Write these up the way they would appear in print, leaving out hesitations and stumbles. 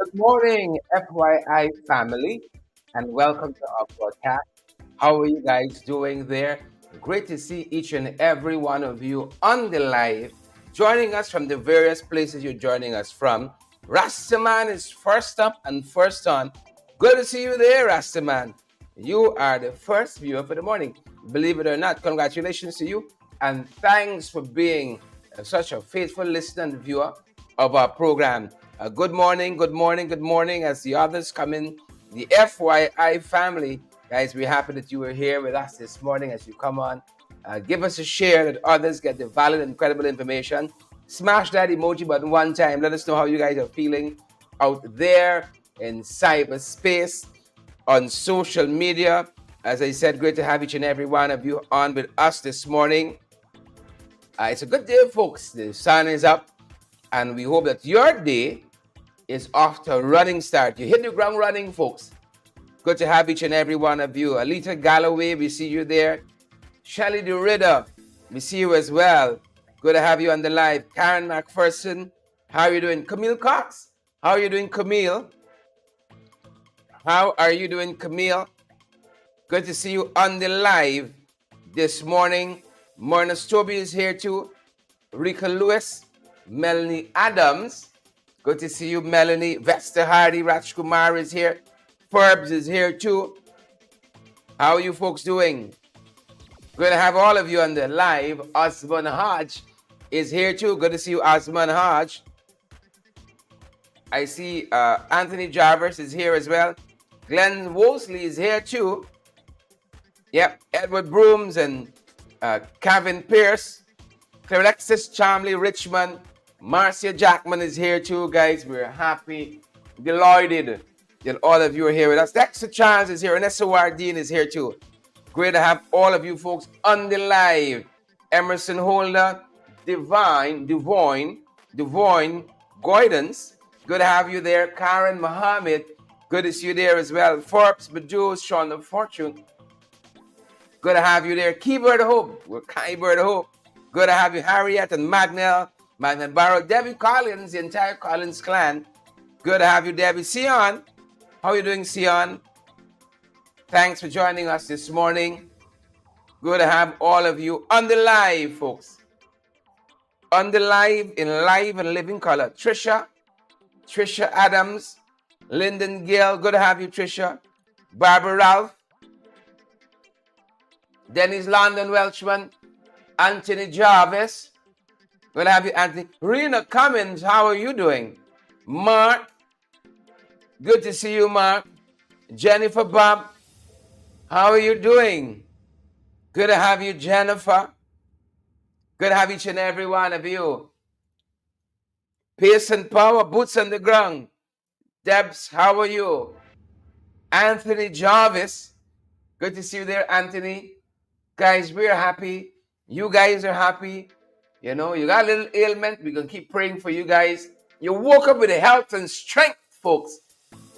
Good morning, FYI family, and welcome to our podcast. How are you guys doing there? Great to see each and every one of you on the live, joining us from the various places you're joining us from. Rastaman is first up and first on. Good to see you there, Rastaman. You are the first viewer for the morning. Believe it or not, congratulations to you, and thanks for being such a faithful listener and viewer of our program. Good morning, good morning, good morning. As the others come in, the FYI family, guys, we're happy that you were here with us this morning. As you come on, give us a share that others get the valid and credible information. Smash that emoji button one time. Let us know how you guys are feeling out there in cyberspace, on social media. As I said, great to have each and every one of you on with us this morning. It's a good day, folks. The sun is up, and we hope that your day is off to a running start. You hit the ground running, folks. Good to have each and every one of you. Alita Galloway, we see you there. Shelly DeRidder, we see you as well. Good to have you on the live. Karen McPherson, how are you doing? Camille Cox, how are you doing, Camille? How are you doing, Camille? Good to see you on the live this morning. Myrna Stobie is here too. Rika Lewis, Melanie Adams. Good to see you, Melanie. Vesta Hardy, Rajkumar is here. Forbes is here too. How are you folks doing? Good to have all of you on the live. Osman Hodge is here too. Good to see you, Osman Hodge. I see Anthony Jarvis is here as well. Glenn Wolseley is here too. Yep, Edward Brooms and Kevin Pierce. Alexis Chamley Richmond. Marcia Jackman is here too, guys. We're happy, delighted that all of you are here with us. Dexter Chance is here, and S.O.R. Dean is here too. Great to have all of you folks on the live. Emerson Holder, Divine Guidance. Good to have you there. Karen Mohammed, good to see you there as well. Forbes Badu, Sean of Fortune. Good to have you there. Keybird Hope, we're Keybird Hope. Good to have you, Harriet and Magnell Barrow, Debbie Collins, the entire Collins clan. Good to have you, Debbie. Sion, how are you doing, Sion? Thanks for joining us this morning. Good to have all of you on the live, folks. On the live, in live and living color. Trisha Adams, Lyndon Gill, good to have you, Trisha. Barbara Ralph, Dennis London Welchman, Anthony Jarvis. Good to have you, Anthony. Rena Cummins, how are you doing? Mark, good to see you, Mark. Jennifer Bob, how are you doing? Good to have you, Jennifer. Good to have each and every one of you. Pearson Power, boots on the ground. Debs, how are you? Anthony Jarvis, good to see you there, Anthony. Guys, we're happy. You guys are happy. You know, you got a little ailment. We're going to keep praying for you guys. You woke up with health and strength, folks.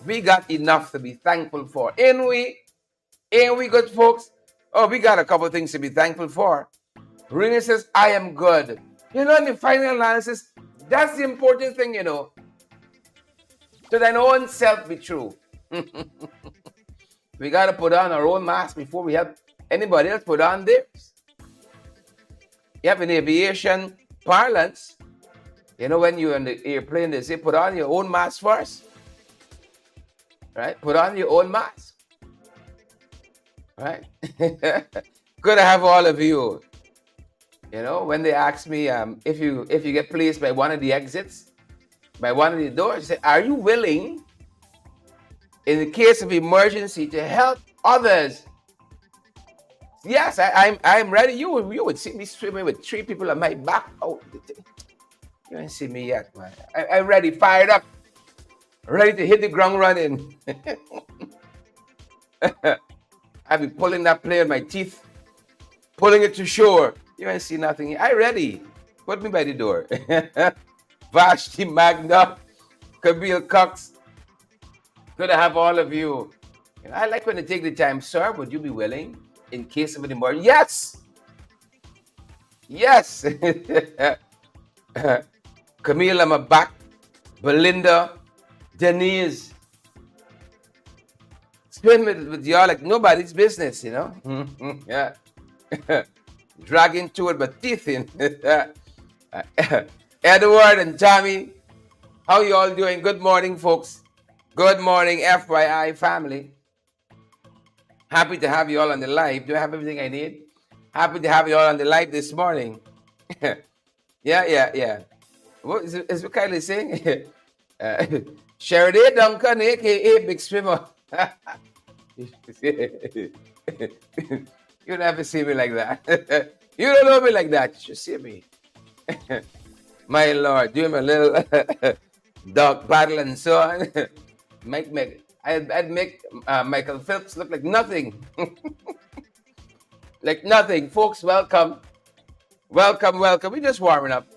We got enough to be thankful for. Ain't we good, folks? Oh, we got a couple of things to be thankful for. Rena says, I am good. You know, in the final analysis, that's the important thing, you know. To thine own self be true. We got to put on our own mask before we help anybody else put on theirs. Yep, in aviation parlance, you know, when you're in the airplane, they say put on your own mask first. Right? Put on your own mask. Right? Good to have all of you. You know, when they ask me if you get placed by one of the exits, by one of the doors, say, are you willing, in the case of emergency, to help others? Yes, I'm ready. You would see me swimming with 3 people on my back. Oh, you ain't see me yet, man. I'm ready, fired up, ready to hit the ground running. I've been pulling that plane with my teeth, pulling it to shore. You ain't see nothing. I ready. Put me by the door. Vashti Magna, Camille Cox. Good to have all of you. I like when they take the time, sir. Would you be willing, in case of an emergency? Yes. Yes. Camille, I'm back. Belinda, Denise, swim with y'all like nobody's business, you know? Yeah. Dragging to it, but teeth in. Edward and Tommy, how you all doing? Good morning, folks. Good morning, FYI family. Happy to have you all on the live. Do I have everything I need? Happy to have you all on the live this morning. Yeah. What is what Kylie saying? Sheridan Duncan, aka Big Swimmer. You never see me like that. You don't know me like that. You should see me. My Lord, doing my little dog paddle and so on. I'd make Michael Phelps look like nothing. Like nothing. Folks, welcome. Welcome. We just warming up.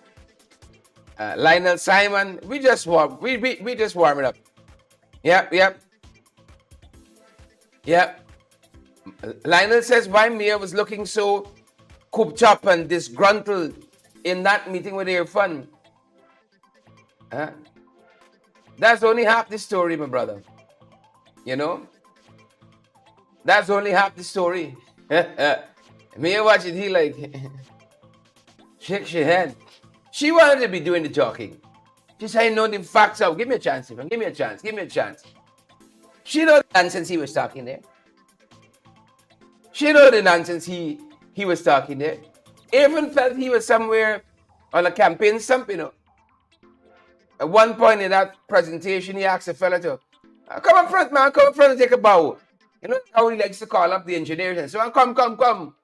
Lionel Simon, we just warming up. Yep. Lionel says why Mia was looking so cooped up and disgruntled in that meeting with Irfan. That's only half the story, my brother. You know? That's only half the story. Mia watching, he like shakes your head. She wanted to be doing the talking. She said, I know the facts out. Give me a chance, Irfan. Give me a chance. She know the nonsense he was talking there. She know the nonsense he was talking there. Irfan felt he was somewhere on a campaign stump, you know. At one point in that presentation, he asked a fella to, come up front, man, come up front and take a bow. You know how he likes to call up the engineers and so on, come.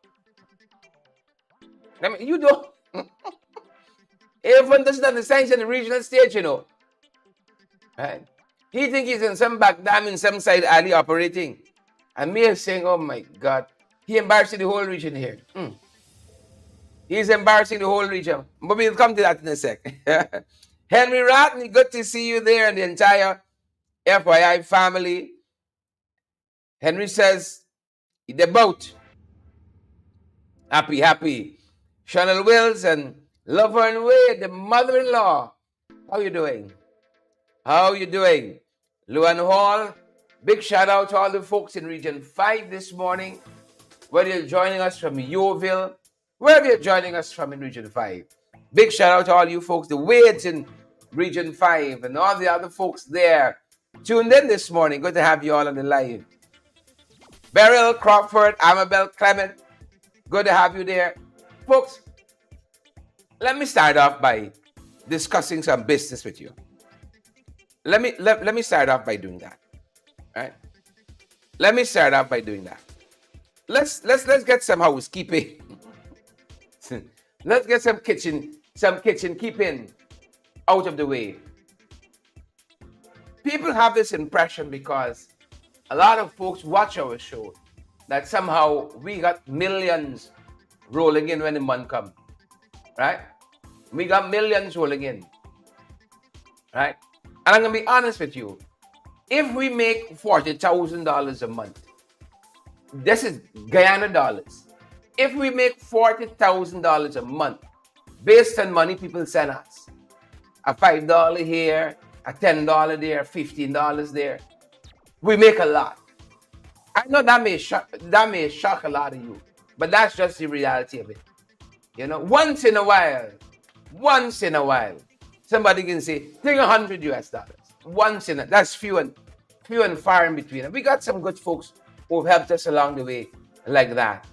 I mean, you don't. Irfan doesn't understand he's on the regional stage, you know. Right? He thinks he's in some back dam in some side alley operating. And me is saying, oh my God, he embarrassing the whole region here. He's embarrassing the whole region. But we'll come to that in a sec. Henry Ratney, good to see you there and the entire FYI family. Henry says, the boat. Happy. Chanel Wills and Laverne Wade, the mother-in-law. How you doing? Luan Hall, big shout out to all the folks in Region 5 this morning. Whether you're joining us from Yeovil, wherever you're joining us from in Region 5. Big shout out to all you folks, the Wades in Region 5 and all the other folks there tuned in this morning. Good to have you all on the live. Beryl Crawford, Amabel Clement, good to have you there. Folks, let me start off by discussing some business with you. Let me start off by doing that. Right? Let me start off by doing that. Let's get some housekeeping. Let's get some kitchen keeping out of the way. People have this impression because a lot of folks watch our show that somehow we got millions rolling in when the month comes. Right? We got millions rolling in. Right? And I'm going to be honest with you. If we make $40,000 a month, this is Guyana dollars. If we make $40,000 a month, based on money people send us, a $5 here, a $10 there, $15 there, we make a lot. I know that may shock a lot of you, but that's just the reality of it. You know, once in a while, somebody can say, take $100. That's few and far in between. And we got some good folks who've helped us along the way like that.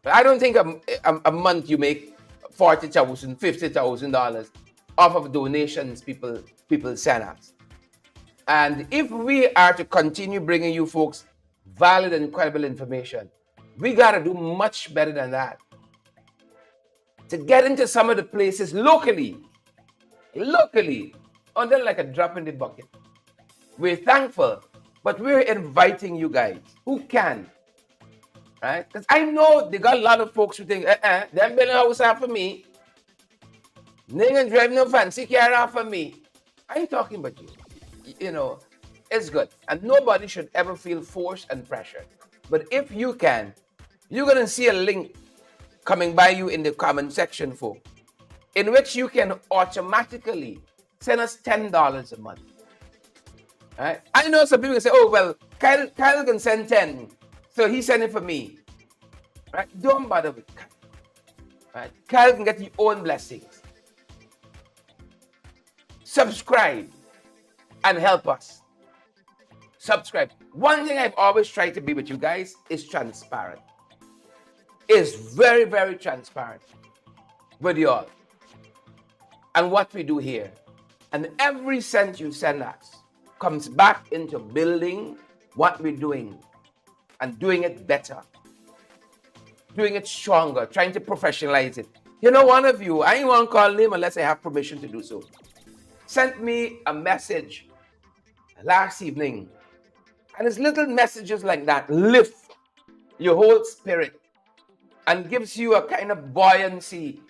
But I don't think a month you make $40,000, $50,000 off of donations people send us. And if we are to continue bringing you folks valid and credible information, we got to do much better than that. To get into some of the places locally, under like a drop in the bucket. We're thankful, but we're inviting you guys who can, right? Because I know they got a lot of folks who think, them building a house off for me. They ain't drive no fancy car off for me. I ain't talking about you. You know, it's good. And nobody should ever feel forced and pressured. But if you can, you're going to see a link coming by you in the comment section, folks, in which you can automatically send us $10 a month. Right? I know some people can say, oh, well, Kyle can send 10. So he sent it for me. Right? Don't bother with Kyle. Right? Kyle can get your own blessings. Subscribe and help us. Subscribe. One thing I've always tried to be with you guys is transparent. Is very, very transparent with you all and what we do here. And every cent you send us comes back into building what we're doing and doing it better, doing it stronger, trying to professionalize it. You know, one of you, I ain't want to call him unless I have permission to do so, sent me a message last evening. And it's little messages like that lift your whole spirit and gives you a kind of buoyancy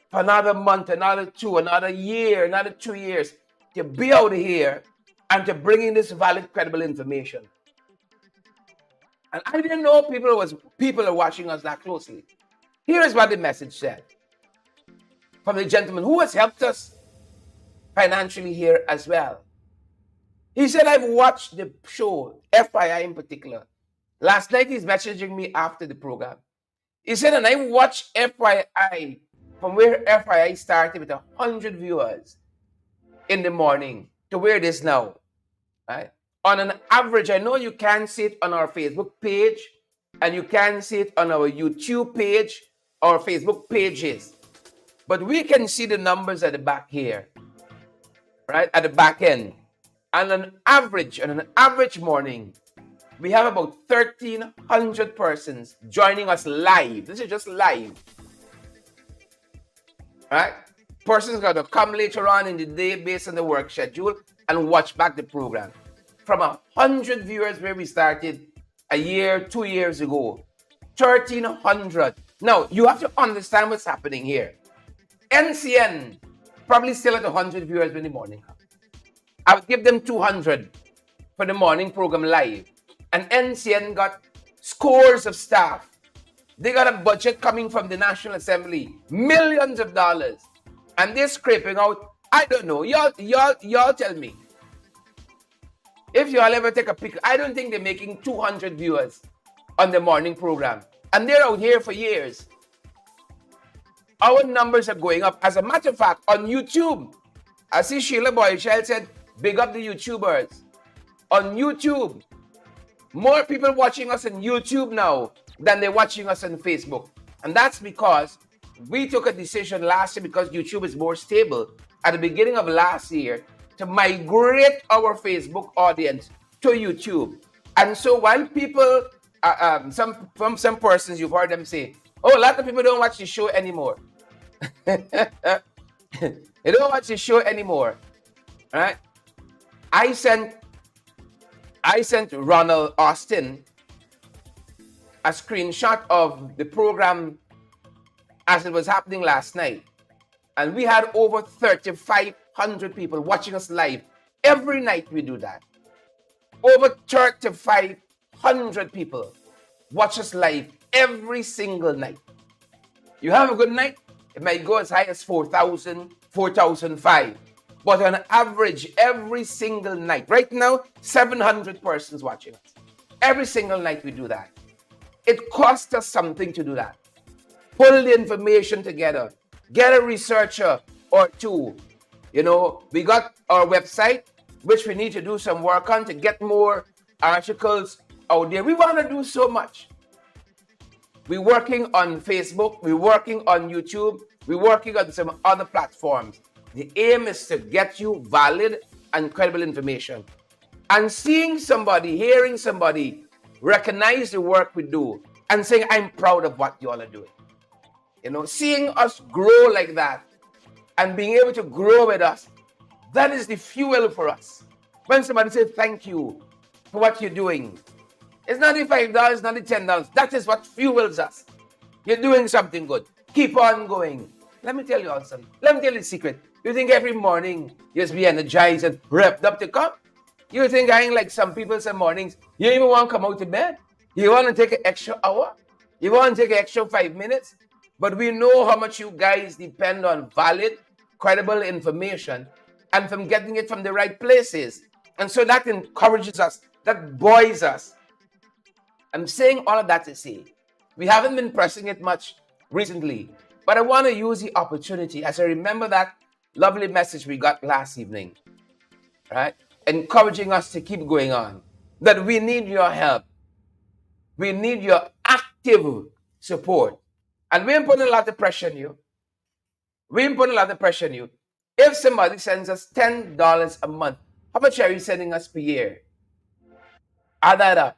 for another month, another 2, another year, another 2 years to be out here and to bring in this valid, credible information. And I didn't know people are watching us that closely. Here is what the message said from the gentleman who has helped us financially here as well. He said, I've watched the show, FYI in particular. Last night he's messaging me after the program. He said, and I watched FYI from where FYI started with 100 viewers in the morning to where it is now. Right? On an average, I know you can see it on our Facebook page and you can see it on our YouTube page or Facebook pages. But we can see the numbers at the back here, right? At the back end. And on an average morning, we have about 1,300 persons joining us live. This is just live. Right? Persons got to come later on in the day based on the work schedule and watch back the program. From 100 viewers where we started a year, 2 years ago, 1,300. Now, you have to understand what's happening here. NCN probably still at 100 viewers in the morning. I would give them 200 for the morning program live. And NCN got scores of staff. They got a budget coming from the National Assembly, millions of dollars. And they're scraping out, I don't know, y'all tell me. If y'all ever take a pic, I don't think they're making 200 viewers on the morning program. And they're out here for years. Our numbers are going up. As a matter of fact, on YouTube, I see Sheila Boychild said, big up the YouTubers. On YouTube, more people watching us on YouTube now than they're watching us on Facebook. And that's because we took a decision last year, because YouTube is more stable, at the beginning of last year, to migrate our Facebook audience to YouTube. And so while people, some persons, you've heard them say, oh, a lot of people don't watch the show anymore. They don't watch the show anymore. Right? I sent Ronald Austin a screenshot of the program as it was happening last night. And we had over 3,500 people watching us live. Every night we do that. Over 3,500 people watch us live every single night. You have a good night, it might go as high as 4,000, 4,500. But on average, every single night, right now, 700 persons watching us. Every single night we do that. It costs us something to do that. Pull the information together. Get a researcher or two. You know, we got our website, which we need to do some work on to get more articles out there. We want to do so much. We're working on Facebook. We're working on YouTube. We're working on some other platforms. The aim is to get you valid and credible information. And seeing somebody, hearing somebody recognize the work we do and saying, I'm proud of what you all are doing. You know, seeing us grow like that and being able to grow with us, that is the fuel for us. When somebody says thank you for what you're doing, it's not the $5, not the $10. That is what fuels us. You're doing something good. Keep on going. Let me tell you all something. Let me tell you the secret. You think every morning you just be energized and revved up to come? You think I ain't like some people some mornings, you don't even want to come out to bed? You want to take an extra hour? You want to take an extra 5 minutes? But we know how much you guys depend on valid, credible information and from getting it from the right places. And so that encourages us, that buoys us. I'm saying all of that to say, we haven't been pressing it much recently, but I want to use the opportunity as I remember that lovely message we got last evening, right? Encouraging us to keep going on, that we need your help. We need your active support. And we ain't putting a lot of pressure on you. We ain't putting a lot of pressure on you. If somebody sends us $10 a month, how much are you sending us per year? Add that up.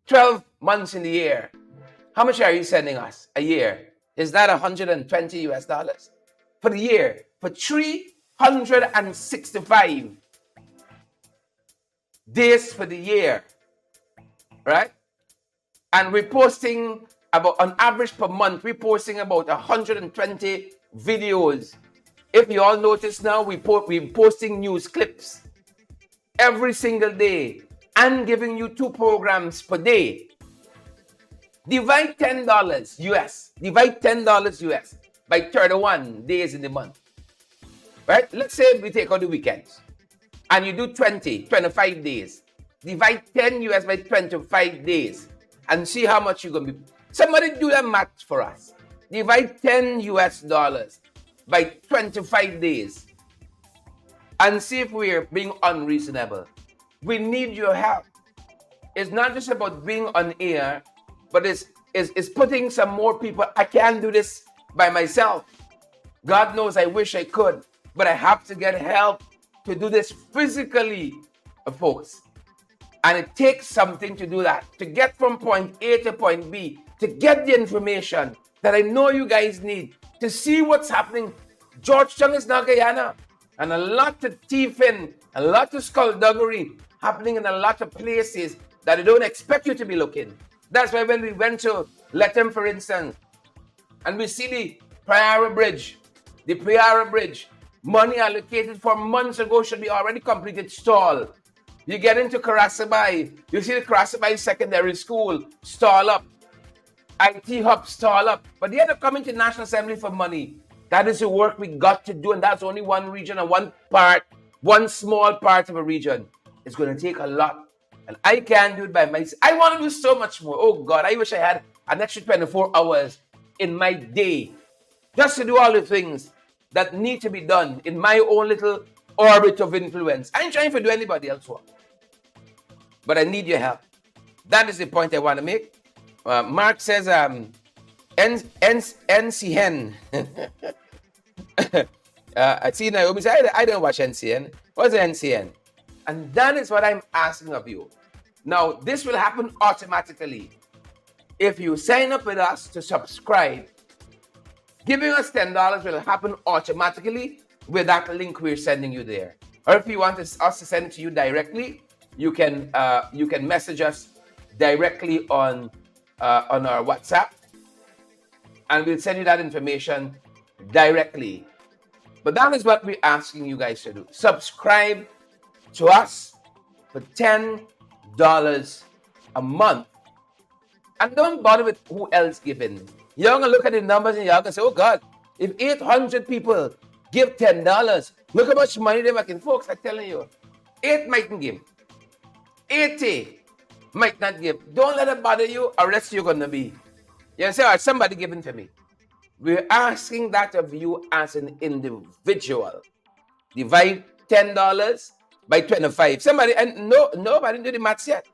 12 months in the year. How much are you sending us a year? Is that 120 US dollars for the year? For 365 days for the year, right? And we're posting about, on average per month, we're posting about 120 videos. If you all notice now, we're posting news clips every single day and giving you 2 programs per day. Divide $10 US. Divide $10 US by 31 days in the month. Right? Let's say we take out the weekends and you do 25 days. Divide 10 US by 25 days and see how much you're going to be. Somebody do that math for us. Divide 10 US dollars by 25 days and see if we're being unreasonable. We need your help. It's not just about being on air, but it's putting some more people. I can't do this by myself. God knows I wish I could, but I have to get help to do this physically, folks. And it takes something to do that, to get from point A to point B, to get the information that I know you guys need, to see what's happening. Georgetown is now Guyana, and a lot of thieving, a lot of skullduggery happening in a lot of places that they don't expect you to be looking. That's why when we went to Lethem, for instance, and we see the Prairie Bridge, money allocated for months ago should be already completed, stall. You get into Karasabai, you see the Karasabai Secondary School, stall up. IT Hub, stall up. But they end up coming to National Assembly for money. That is the work we got to do, and that's only one region and one small part of a region. It's going to take a lot. And I can't do it by myself. I want to do so much more. Oh God, I wish I had an extra 24 hours in my day just to do all the things that need to be done in my own little orbit of influence. I ain't trying to do anybody else's work. But I need your help. That is the point I want to make. Mark says, NCN. I see Naomi say, I don't watch NCN. What's NCN? And that is what I'm asking of you. Now, this will happen automatically. If you sign up with us to subscribe, giving us $10 will happen automatically with that link we're sending you there. Or if you want us to send it to you directly, you can message us directly on our WhatsApp, and we'll send you that information directly. But that is what we're asking you guys to do. Subscribe to us for $10 a month. And don't bother with who else giving. You're going to look at the numbers and you're going to say, oh God, if 800 people give $10, look how much money they're making. Folks, I'm telling you, 8 mightn't give. 80 might not give. Don't let it bother you, or else you're going to be. You say, all right, somebody giving to me. We're asking that of you as an individual. Divide $10 by 25. Somebody, and nobody did the maths yet.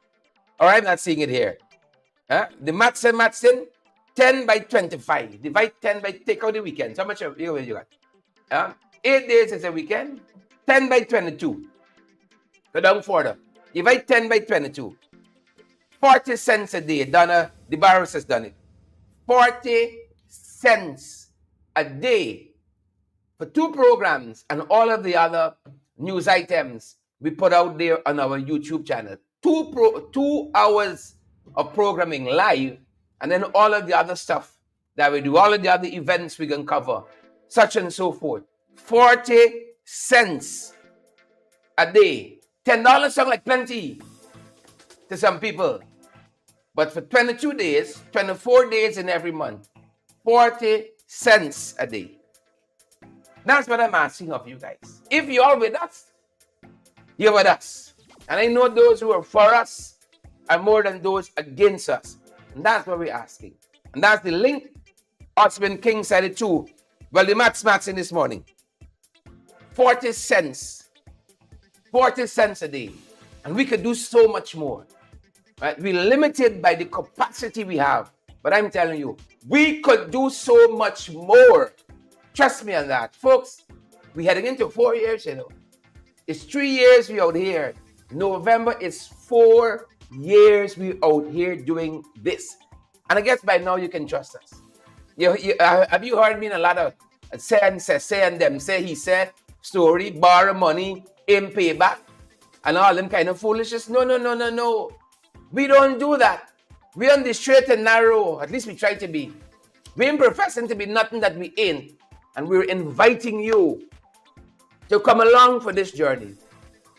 Or I'm not seeing it here. The maths in 10 by 25. Divide 10 by, take out the weekends. How much you got? 8 days is a weekend. 10 by 22. Go down further. Divide 10 by 22. 40 cents a day. Donna, the Barros has done it. 40 cents a day for 2 programs and all of the other news items we put out there on our YouTube channel. 2 hours of programming live, and then all of the other stuff that we do, all of the other events we can cover, such and so forth. 40 cents a day. $10 sounds like plenty to some people. But for 22 days, 24 days in every month, 40 cents a day. That's what I'm asking of you guys. If you're with us, you're with us. And I know those who are for us are more than those against us. And that's what we're asking. And that's the link. Osman King said it too. Well, the maths in this morning. 40 cents. 40 cents a day. And we could do so much more. Right? We're limited by the capacity we have. But I'm telling you, we could do so much more. Trust me on that. Folks, we're heading into 4 years, you know. It's 3 years we out here. November is 4 years we out here doing this. And I guess by now you can trust us. Have you heard me in a lot of say and them, say he said, story, borrow money, aim payback, and all them kind of foolishness? No. We don't do that. We're on the straight and narrow. At least we try to be. We ain't professing to be nothing that we ain't. And we're inviting you to come along for this journey.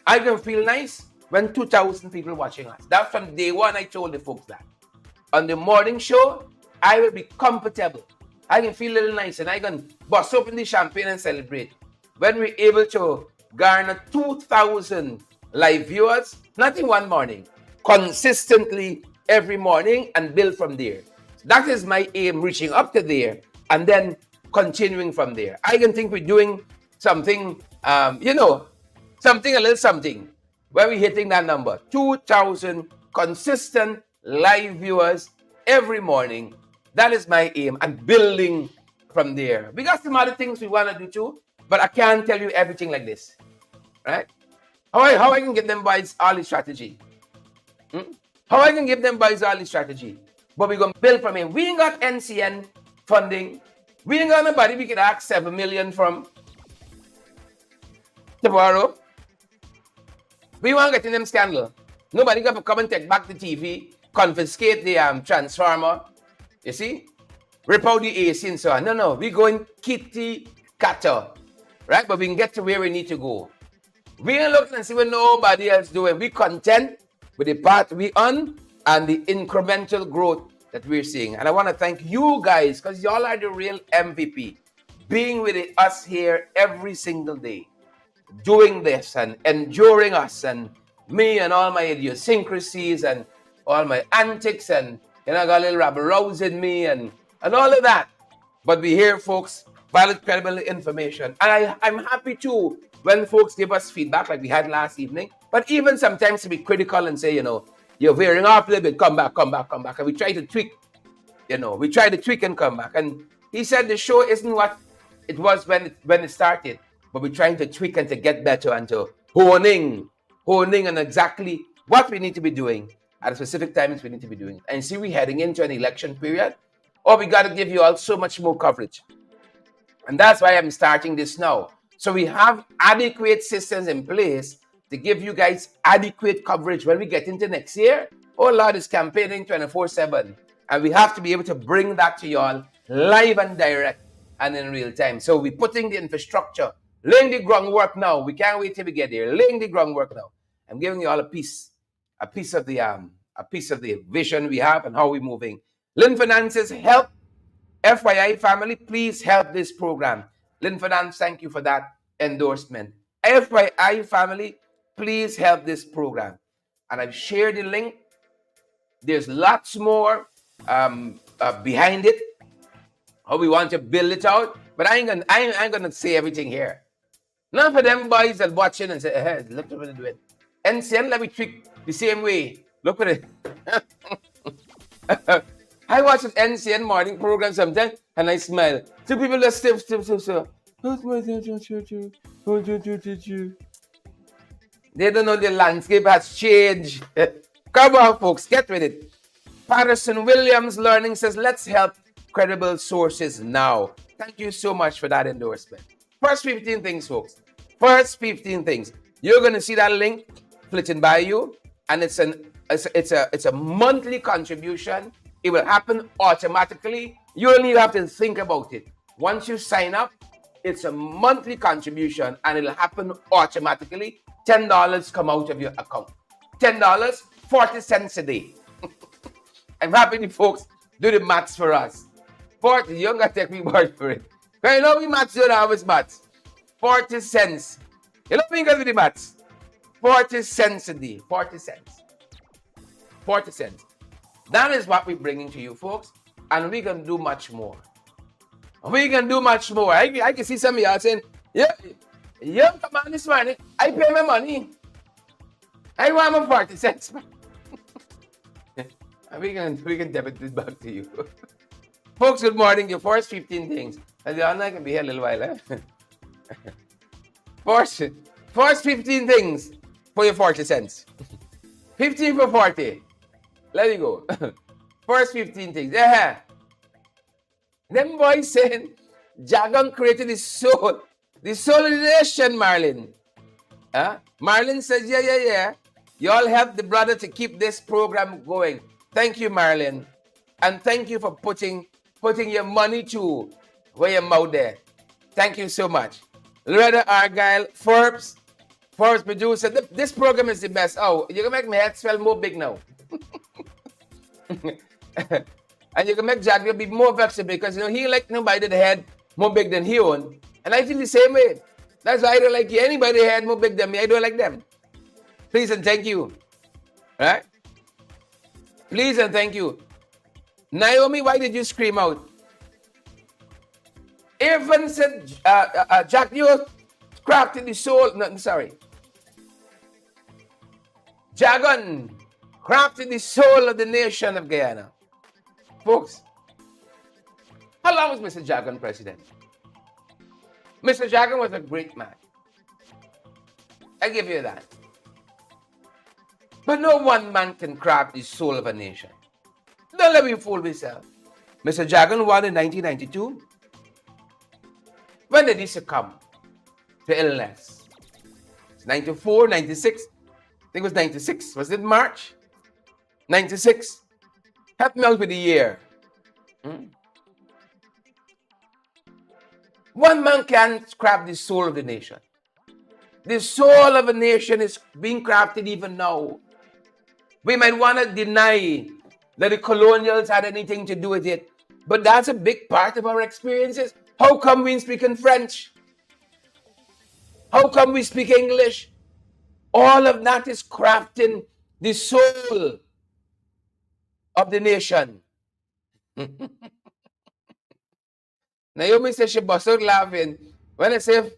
I can feel nice when 2,000 people watching us. That's from day one I told the folks that. On the morning show, I will be comfortable. I can feel a little nice and I can bust open the champagne and celebrate. When we're able to garner 2,000 live viewers, not in one morning, consistently every morning and build from there. That is my aim, reaching up to there and then continuing from there. I can think we're doing something, something a little something, where we're hitting that number. 2,000 consistent live viewers every morning. That is my aim, and building from there. We got some other things we want to do too, but I can't tell you everything like this, right? How I can get them by all the strategy? How I can give them by all the strategy? But we're going to build from here. We ain't got NCN funding. We ain't got nobody we could ask 7 million from tomorrow. We want to get in them scandal. Nobody got to come and take back the TV, confiscate the transformer. You see? Rip out the AC and so on. No. We going kitty katta. Right? But we can get to where we need to go. We ain't looking and see what nobody else doing. We content with the path we on and the incremental growth that we're seeing. And I want to thank you guys, because y'all are the real MVP. Being with us here every single day, doing this and enduring us, and me and all my idiosyncrasies and all my antics, and I got a little rabble rouse in me and all of that. But we hear folks, valid, credible information. And I'm happy too when folks give us feedback like we had last evening. But even sometimes to be critical and say, you're veering off a little bit, come back. And we try to tweak, we try to tweak and come back. And he said the show isn't what it was when it started, but we're trying to tweak and to get better and to honing on exactly what we need to be doing at a specific times we need to be doing it. And see, we're heading into an election period, we got to give you all so much more coverage. And that's why I'm starting this now. So we have adequate systems in place to give you guys adequate coverage when we get into next year. Oh Lord, is campaigning 24/7. And we have to be able to bring that to y'all live and direct and in real time. So we're putting the infrastructure, laying the groundwork now. We can't wait till we get there. Laying the groundwork now. I'm giving you all a piece of the vision we have and how we're moving. Lynn Finances, help. FYI family, please help this program. Lynn Finance, thank you for that endorsement. FYI family, please help this program. And I've shared the link. There's lots more behind it. How we want to build it out. But I ain't gonna say everything here. None for them boys that watching and say, hey, look what they're doing. NCN, let me trick the same way. Look at it. I watch an NCN morning program sometimes and I smile. Two people are still. They don't know the landscape has changed. Come on, folks, get with it. Patterson Williams Learning says, let's help credible sources now. Thank you so much for that endorsement. First 15 things, folks. First 15 things. You're going to see that link flitting by you, and it's a monthly contribution. It will happen automatically. You only have to think about it. Once you sign up, it's a monthly contribution, and it'll happen automatically. $10 come out of your account. $10, 40 cents a day. I'm happy the folks do the maths for us. 40, you don't got to take me word for it. But you know we maths don't always maths. 40 cents. You know me with the maths. 40 cents a day. 40 cents. 40 cents. That is what we're bringing to you, folks. And we can do much more. We can do much more. I can see some of y'all saying, yeah, come on this morning. I pay my money. I want my 40 cents. And we can debit this back to you. Folks, good morning. Your first 15 things. And the online can be here a little while, eh? First 15 things for your 40 cents. 15 for 40. Let it go. First 15 things. Yeah. Them boys saying, Jagan created the soul of the nation, Marlon. Marlon says, yeah. You all help the brother to keep this program going. Thank you, Marlon. And thank you for putting your money to where your mouth there. Thank you so much. Loretta Argyle, Forbes producer. This program is the best. Oh, you can make my head swell more big now. And you can make Jack be more vexed because he like nobody the head more big than he own. And I feel the same way. That's why I don't like anybody head more big than me. I don't like them. Please and thank you. Right? Please and thank you. Naomi, why did you scream out? Irvin said, Jack, you crafted the soul. No, sorry. Jagan crafted the soul of the nation of Guyana. Folks, how long was Mr. Jagan president? Mr. Jagan was a great man. I give you that. But no one man can craft the soul of a nation. Don't let me fool myself. Mr. Jagan won in 1992. When did he succumb to illness? It's 94, 96. I think it was 96. Was it March? 96. Help me out with the year. One man can't craft the soul of the nation. The soul of a nation is being crafted even now. We might want to deny that the colonials had anything to do with it, but that's a big part of our experiences. How come we speak in French? How come we speak English? All of that is crafting the soul of the nation. Naomi says she bust out laughing. When I say,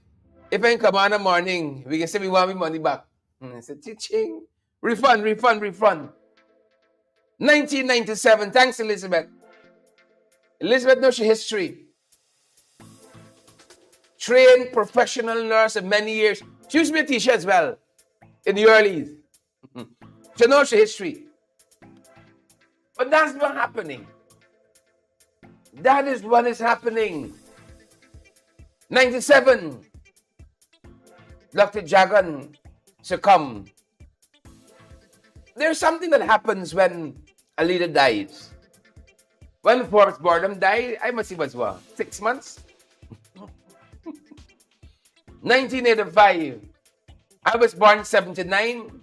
if I come on in the morning, we can say we want my money back. I said, teaching. Refund. 1997. Thanks, Elizabeth. Elizabeth knows her history. Trained professional nurse of many years. She used to be a teacher as well in the early. She knows her history. But that's not happening. That is what is happening. 97. Dr. Jagan succumbed. There's something that happens when a leader dies. When Forbes Boredom died, I must see what's what, 6 months? 1985. I was born 79,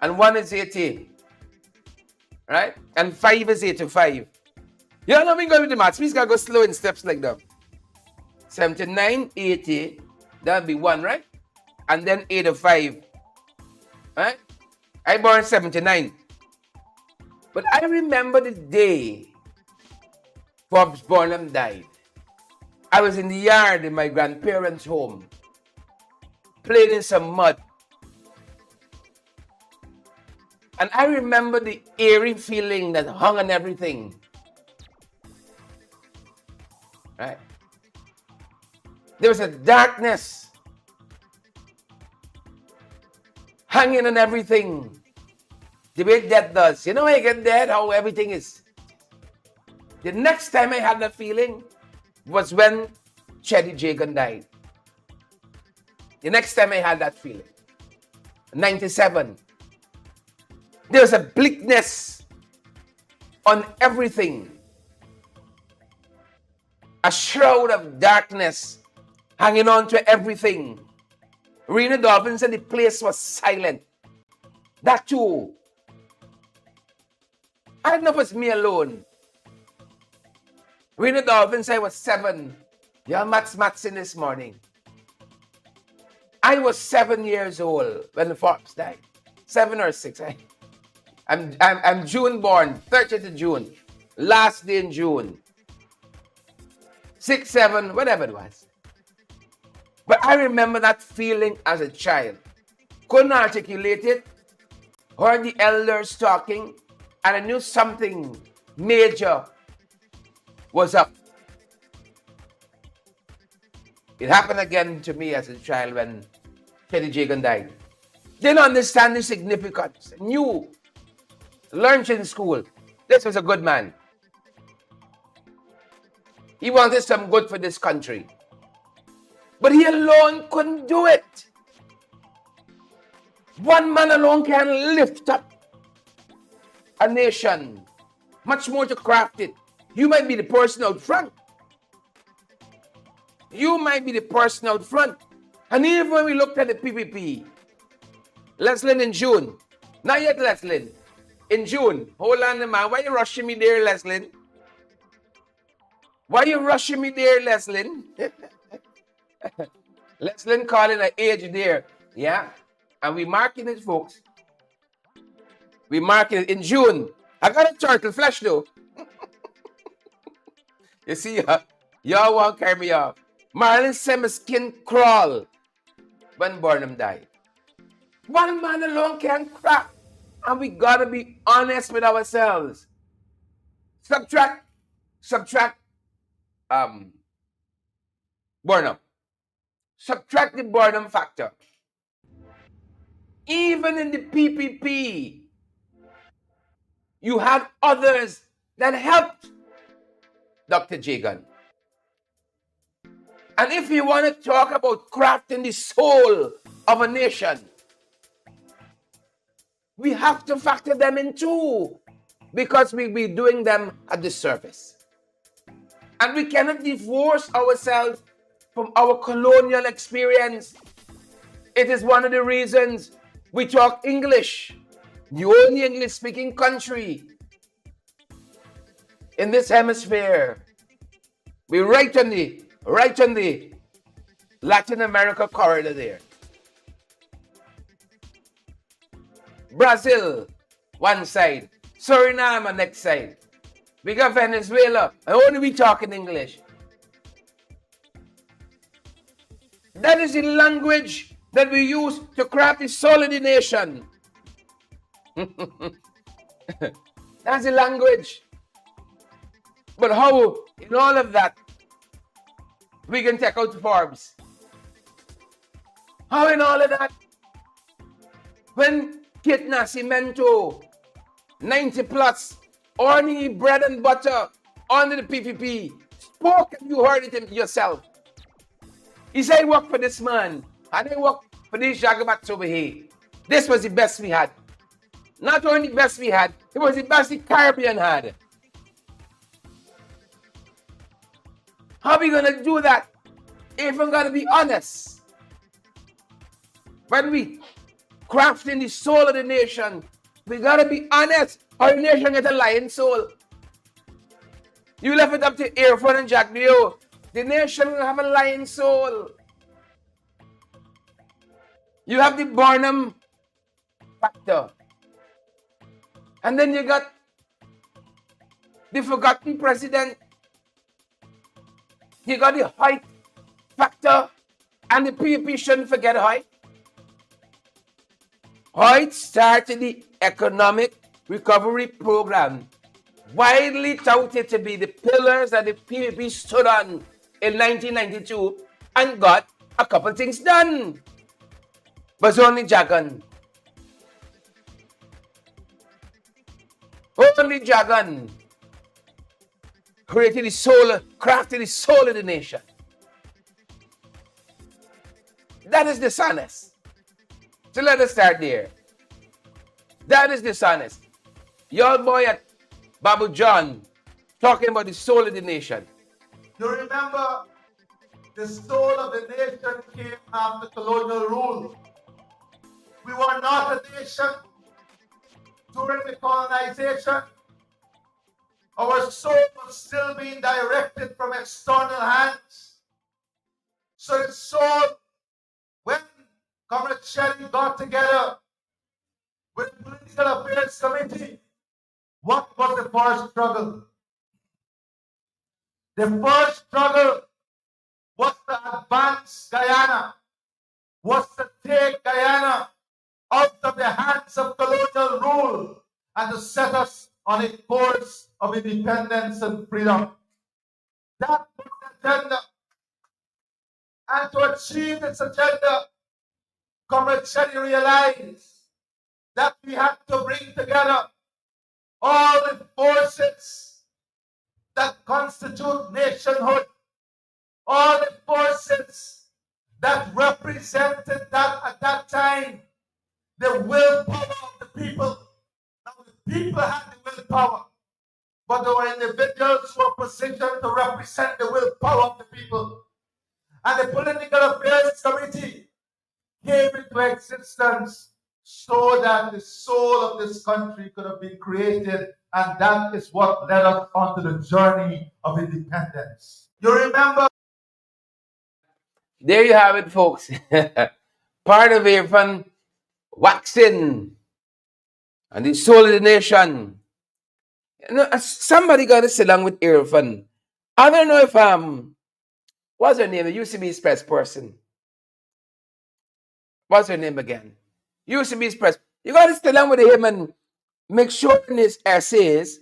and 1 is 80. Right? And 5 is 85. You know me going with the maths. Please gotta go slow in steps like that. 79, 80, that'll be 1, right? And then 85. Right? I born 79. But I remember the day Forbes Boredom died. I was in the yard in my grandparents' home, playing in some mud. And I remember the eerie feeling that hung on everything. Right? There was a darkness hanging on everything. The way death does. You know when you get dead, how everything is. The next time I had that feeling was when Cheddy Jagan died. The next time I had that feeling. 97. There was a bleakness on everything. A shroud of darkness hanging on to everything. Rena Dolphin said the place was silent. That too. I don't know if it was me alone. Rena Dolphin said I was 7. Y'all maths in this morning. I was 7 years old when Forbes died. 7 or 6. I'm June born, 30th of June. Last day in June. 6, 7, whatever it was. But I remember that feeling as a child. Couldn't articulate it. Heard the elders talking, and I knew something major was up. It happened again to me as a child when Teddy Jagan died. Didn't understand the significance. Knew. Learned in school. This was a good man. He wanted some good for this country. But he alone couldn't do it. One man alone can lift up a nation. Much more to craft it. You might be the person out front. You might be the person out front. And even when we looked at the PPP, Leslin in June. Not yet, Leslin. In June. Hold on, man. Why you rushing me there, Leslin? Why you rushing me there, Leslin? Leslin calling an age there. Yeah? And we marking it, folks. We marking it in June. I got a turtle flesh, though. You see, y'all won't carry me off. Marlon said my skin crawl when Burnham died. One man alone can't crack. And we gotta be honest with ourselves. Subtract Burnham. Subtract the Burnham factor. Even in the PPP, you had others that helped Dr. Jagan. And if you want to talk about crafting the soul of a nation, we have to factor them in too, because we'll be doing them a disservice. And we cannot divorce ourselves from our colonial experience. It is one of the reasons we talk English, the only English-speaking country in this hemisphere. We're right on the Latin America corridor there. Brazil, one side. Suriname, on next side. We got Venezuela, and only we talking English. That is the language that we use to craft the soul of the nation. That's the language. But how, in all of that, we can take out Forbes? How in all of that? When Kit Nascimento, 90 plus, earning bread and butter under the PPP, spoke and you heard it yourself. He said, I work for this man. I didn't work for these jagabats over here. This was the best we had. Not only the best we had, it was the best the Caribbean had. How are we going to do that if we're going to be honest? When we crafting the soul of the nation, we got to be honest. Our nation get a lion soul. You left it up to Earphone and Jack Dio. The nation will have a lion soul. You have the Burnham factor. And then you got the forgotten president. You got the height factor. And the PPP shouldn't forget height. Height started the economic recovery program, widely touted to be the pillars that the PPP stood on in 1992 and got a couple things done. But it's only Jagan. Only Jagan created the soul, crafted the soul of the nation. That is dishonest. So let us start there. That is dishonest. Your boy at Babu John talking about the soul of the nation. You remember, the soul of the nation came after colonial rule. We were not a nation during the colonization. Our soul was still being directed from external hands. So the soul, when Comrade Sherry got together with the Political Affairs Committee. What was the first struggle? The first struggle was to advance Guyana, was to take Guyana out of the hands of colonial rule and to set us on a course of independence and freedom. That was the agenda. And to achieve this agenda, Comrade Shetty realized that we had to bring together all the forces that constitute nationhood, all the forces that represented that at that time the willpower of the people. Now the people had the willpower, but there were individuals who were positioned to represent the willpower of the people. And the Political Affairs Committee came into existence so that the soul of this country could have been created, and that is what led us onto the journey of independence. You remember? There you have it, folks. Part of Irfan waxing and the soul of the nation. You know, somebody got to sit down with Irfan. I don't know if what's her name? It used to be his press person. What's her name again? Used to be his press. You got to sit down with him and make sure in his essays,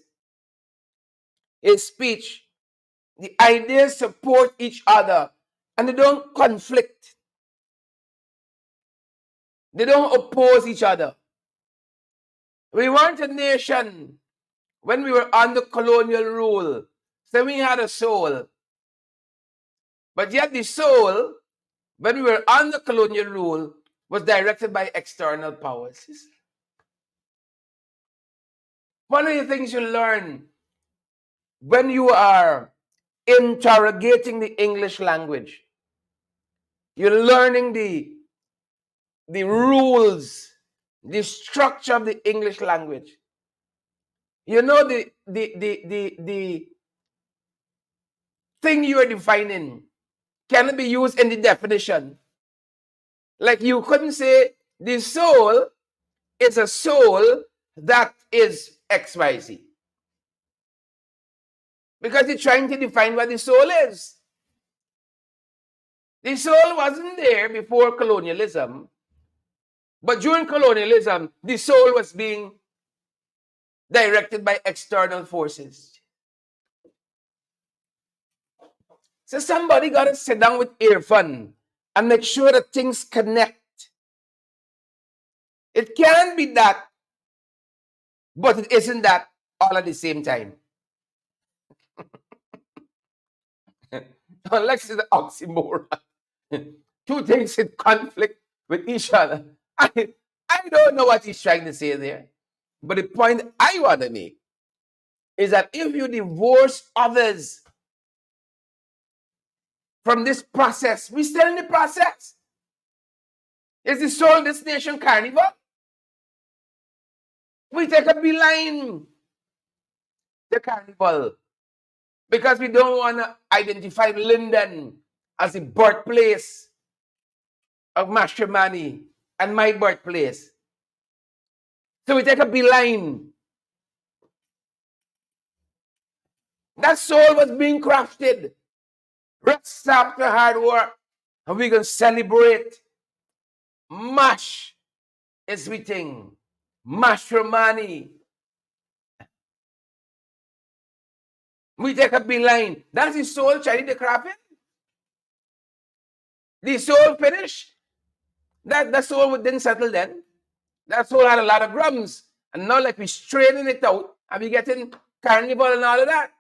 his speech, the ideas support each other and they don't conflict. They don't oppose each other. We weren't a nation when we were under colonial rule. So we had a soul. But yet the soul, when we were under colonial rule, was directed by external powers. One of the things you learn when you are interrogating the English language, you're learning the rules, the structure of the English language. You know the thing you are defining cannot be used in the definition. Like you couldn't say the soul is a soul that is XYZ. Because you're trying to define what the soul is. The soul wasn't there before colonialism, but during colonialism, the soul was being directed by external forces. So somebody got to sit down with Irfan and make sure that things connect. It can be that, but it isn't that all at the same time. Unless it's an oxymoron. Two things in conflict with each other. I don't know what he's trying to say there. But the point I want to make is that if you divorce others from this process, we're still in the process. Is the soul of this nation carnival? We take a beeline to carnival because we don't want to identify Linden as the birthplace of matrimony and my birthplace. So we take a beeline. That soul was being crafted. Rest after hard work. And we're going to celebrate. Mash is everything. Matrimony. We take a beeline. That's the soul trying to craft it. The soul finished. That soul didn't settle then. That soul had a lot of grums. And now like we're straining it out and we getting carnival and all of that.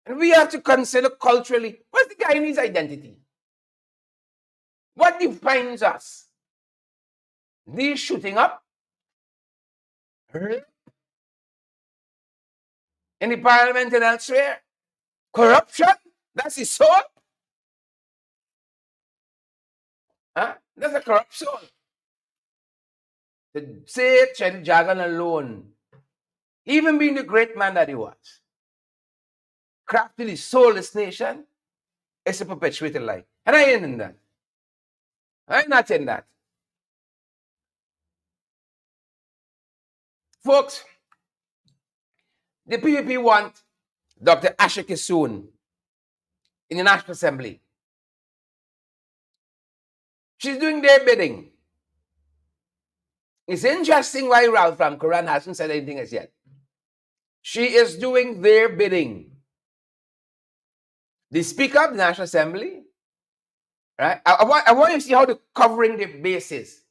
And we have to consider culturally, what's the Guyanese identity? What defines us? These shooting up in the parliament and elsewhere. Corruption, that's the soul. Huh? That's a corrupt soul. To say Chen Jagan alone, even being the great man that he was, crafted the soulless nation, is a perpetuated lie. And I ain't in that. I'm not in that. Folks, the PPP want Dr. Asha Kissoon in the National Assembly. She's doing their bidding. It's interesting why Ralph from Quran hasn't said anything as yet. She is doing their bidding. The Speaker of the National Assembly, right? I want you to see how they're covering the bases.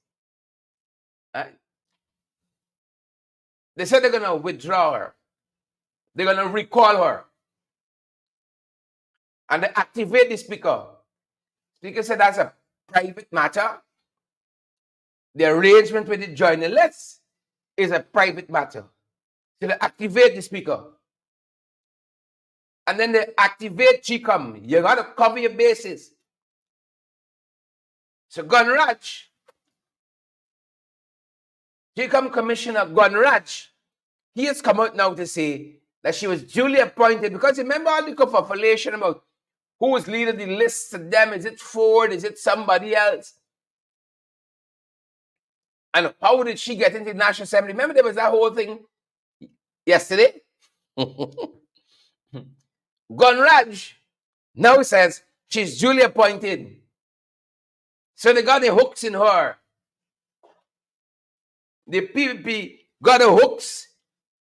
Right? They said they're going to withdraw her. They're going to recall her. And they activate the Speaker. Speaker said that's a private matter. The arrangement with the journalists is a private matter. So they activate the Speaker. And then they activate Chicom. You got to cover your bases. So Gunraj, Chicom Commissioner Gunraj, he has come out now to say that she was duly appointed, because remember all the confabulation about who was leading the list to them. Is it Ford? Is it somebody else? And how did she get into the National Assembly? Remember there was that whole thing yesterday? Gunraj now says she's duly appointed. So they got the hooks in her. The PPP got the hooks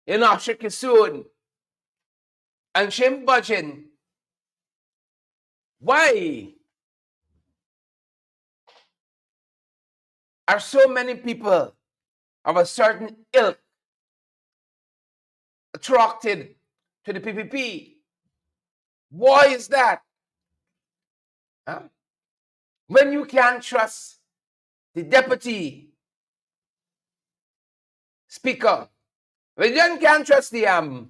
in Asha Kissoon. And she ain't budging. Why are so many people of a certain ilk attracted to the PPP? Why is that? Huh? When you can't trust the deputy speaker, when you can't trust the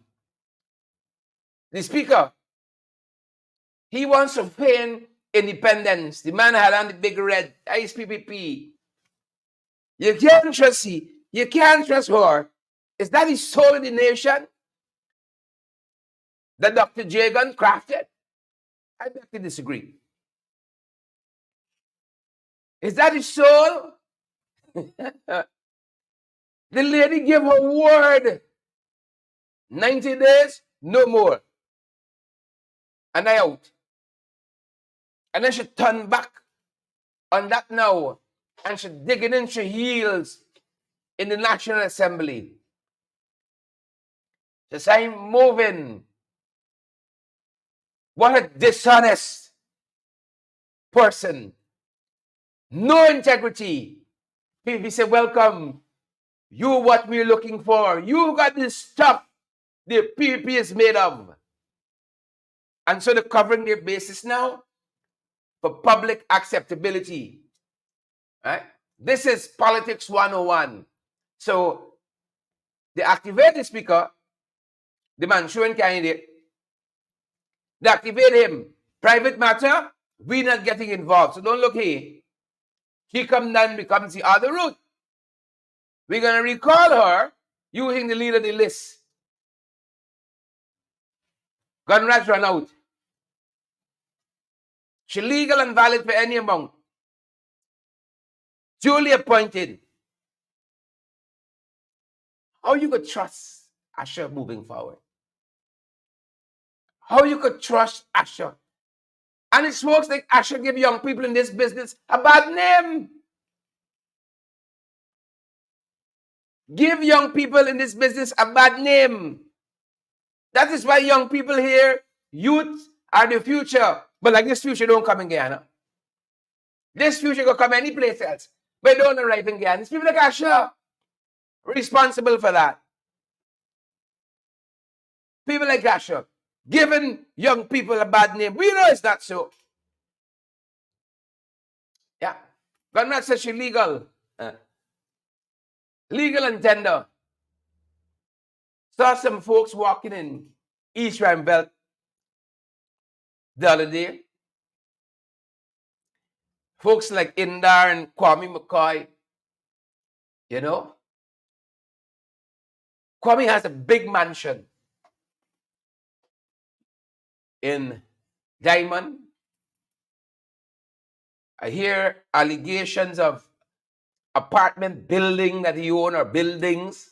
speaker, he wants to feign independence. The man had on the big red ice PPP. You can't trust he. You can't trust her. Is that his soul in the nation that Dr. Jagan crafted? I beg to disagree. Is that his soul? The lady gave her word. 90 days, no more. And I out. And then she turned back on that now. And she digging in her heels in the National Assembly. She said, I'm moving. What a dishonest person. No integrity. People say, welcome. You what we're looking for. You got this stuff the PPP is made of. And so they're covering their bases now for public acceptability. Right? This is politics 101. So they activate the speaker, the Manchurian candidate, they activate him. Private matter, we're not getting involved. So don't look here. She comes down, becomes the other route. We're going to recall her using the leader of the list. Gun rights run out. She legal and valid for any amount. Duly appointed. How you could trust Asha moving forward? How you could trust Asha? And it's folks like Asha give young people in this business a bad name. Give young people in this business a bad name. That is why young people here, youth are the future. But like this future don't come in Guyana. This future will come any place else. But it don't arrive in Guyana. It's people like Asha responsible for that. People like Asha giving young people a bad name. We know it's not so. Yeah. Government says she legal. Legal and tender. Saw some folks walking in East Rand Belt the other day. Folks like Indar and Kwame McCoy. You know? Kwame has a big mansion in Diamond. I hear allegations of apartment building that he owns or buildings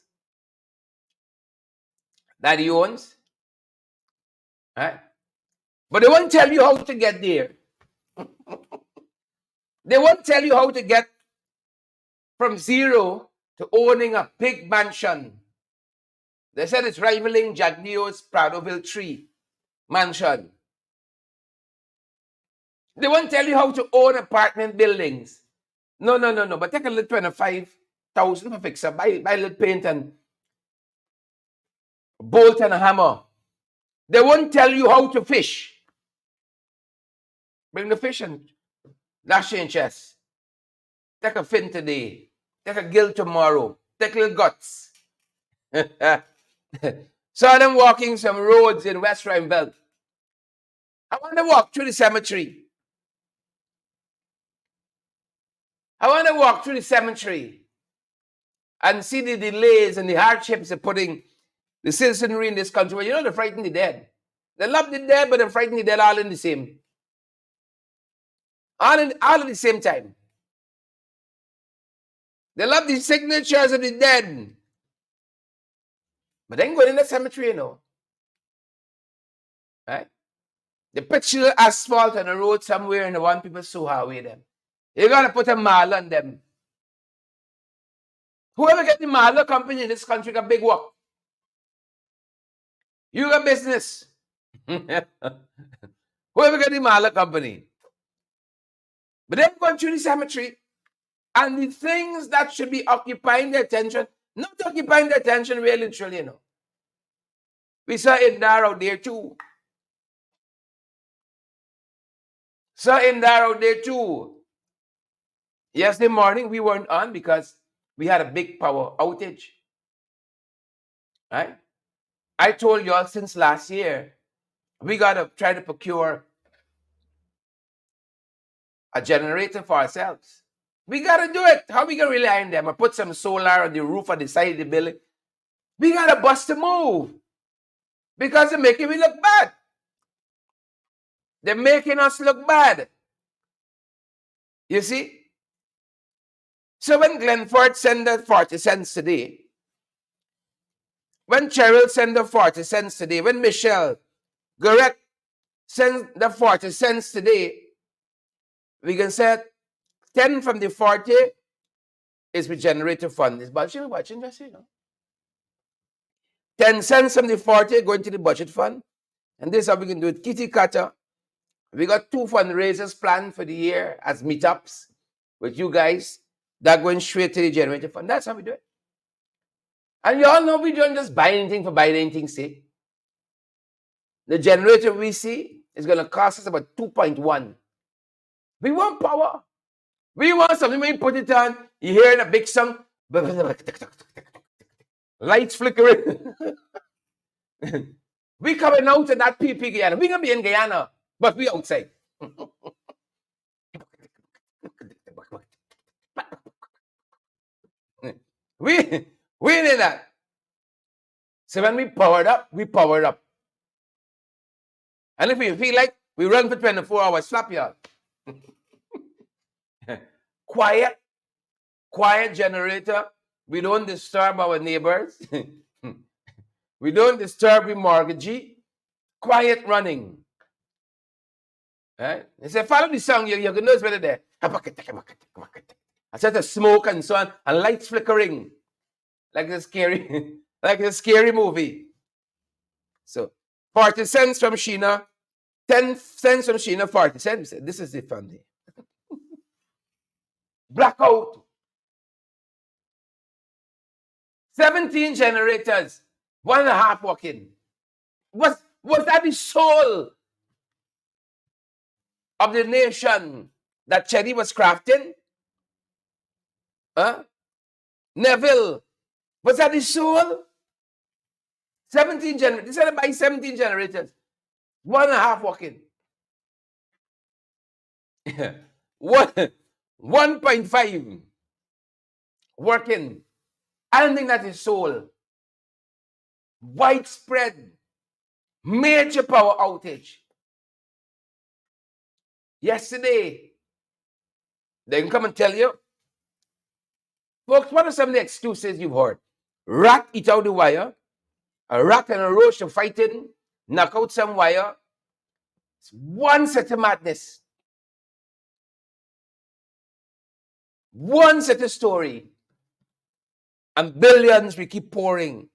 that he owns. Right? But they won't tell you how to get there. They won't tell you how to get from zero to owning a big mansion. They said it's rivaling Jagnio's Pradoville 3 mansion. They won't tell you how to own apartment buildings. No. But take a little 25,000 for fixer. Buy a little paint and bolt and a hammer. They won't tell you how to fish. Bring the fish and dash in chest. Take a fin today. Take a gill tomorrow. Take little guts. Saw them walking some roads in West Rheinbelt. I want to walk through the cemetery. I want to walk through the cemetery and see the delays and the hardships of putting the citizenry in this country. Well, you know, they frighten the dead. They love the dead, but they frighten the dead all in the same. All at the same time. They love the signatures of the dead. But they ain't going in the cemetery, you know. Right? They put little asphalt on the road somewhere and they want people so hard with them. You gotta put a mall on them. Whoever get the mall company in this country got big work. You got business. Whoever got the mall company. But they're going through the cemetery and the things that should be occupying their attention, not occupying their attention really, truly, you know. We saw Indar out there too. Yesterday morning, we weren't on because we had a big power outage. Right? I told y'all since last year, we got to try to procure a generator for ourselves. We got to do it. How we going to rely on them? Or put some solar on the roof or the side of the building? We got to bust a move because they're making me look bad. They're making us look bad. You see? So when Glenford sent the 40 cents today, when Cheryl sent the 40 cents today, when Michelle Garrett sent the 40 cents today, we can say 10 from the 40 is with generator fund. Is budget watching just, you know. 10 cents from the 40 going to the budget fund. And this is how we can do it. Kitty Cutter. We got 2 fundraisers planned for the year as meetups with you guys. That going straight to the generator fund. That's how we do it. And you all know we don't just buy anything for buying anything, see. The generator we see is going to cost us about 2.1. We want power. We want something when you put it on, you hear a big song, lights flickering. We coming out of that PP Guyana. We going to be in Guyana, but we outside. we need that. So when we powered up, we powered up. And if we feel like we run for 24 hours, slap y'all. Quiet generator. We don't disturb our neighbors. We don't disturb the mortgagee. Quiet running. Right? They say, follow the song, you can know it's better there. I said the smoke and so on, and lights flickering. Like a scary, like a scary movie. So 40 cents from Sheena, 10 cents from Sheena, 40 cents. This is it from there. Blackout. 17 generators, 1.5 working. Was that the soul of the nation that Cherry was crafting? Huh? Neville, was that the soul? 17 generators. They said buy 17 generators, 1.5 working. 1.5 working. I don't think that is soul. Widespread, major power outage. Yesterday, They can come and tell you. Folks, what are some of the excuses you've heard? Rat eat out the wire. A rat and a roach are fighting. Knock out some wire. It's one set of madness. One set of story. And billions we keep pouring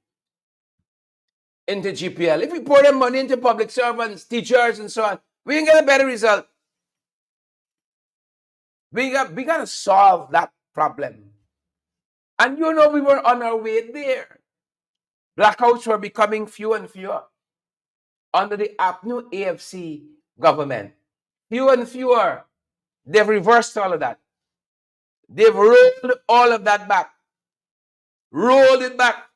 into GPL. If we pour them money into public servants, teachers, and so on, we can get a better result. We got to solve that problem. And you know, we were on our way there. Blackouts were becoming fewer and fewer under the new AFC government. Fewer and fewer. They've reversed all of that. They've rolled all of that back. Rolled it back.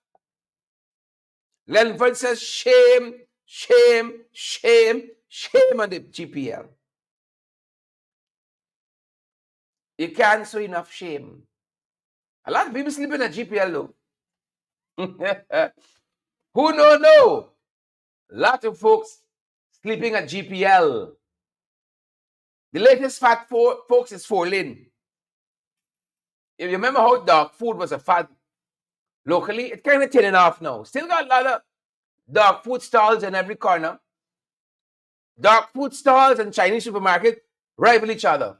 Lenford says, shame, shame, shame, shame on the GPL. You can't show enough shame. A lot of people sleeping at GPL though. Who know? A lot of folks sleeping at GPL. The latest fad folks is 4-lane. If you remember how dog food was a fad locally, it's kind of turning off now. Still got a lot of dog food stalls in every corner. Dog food stalls and Chinese supermarket rival each other.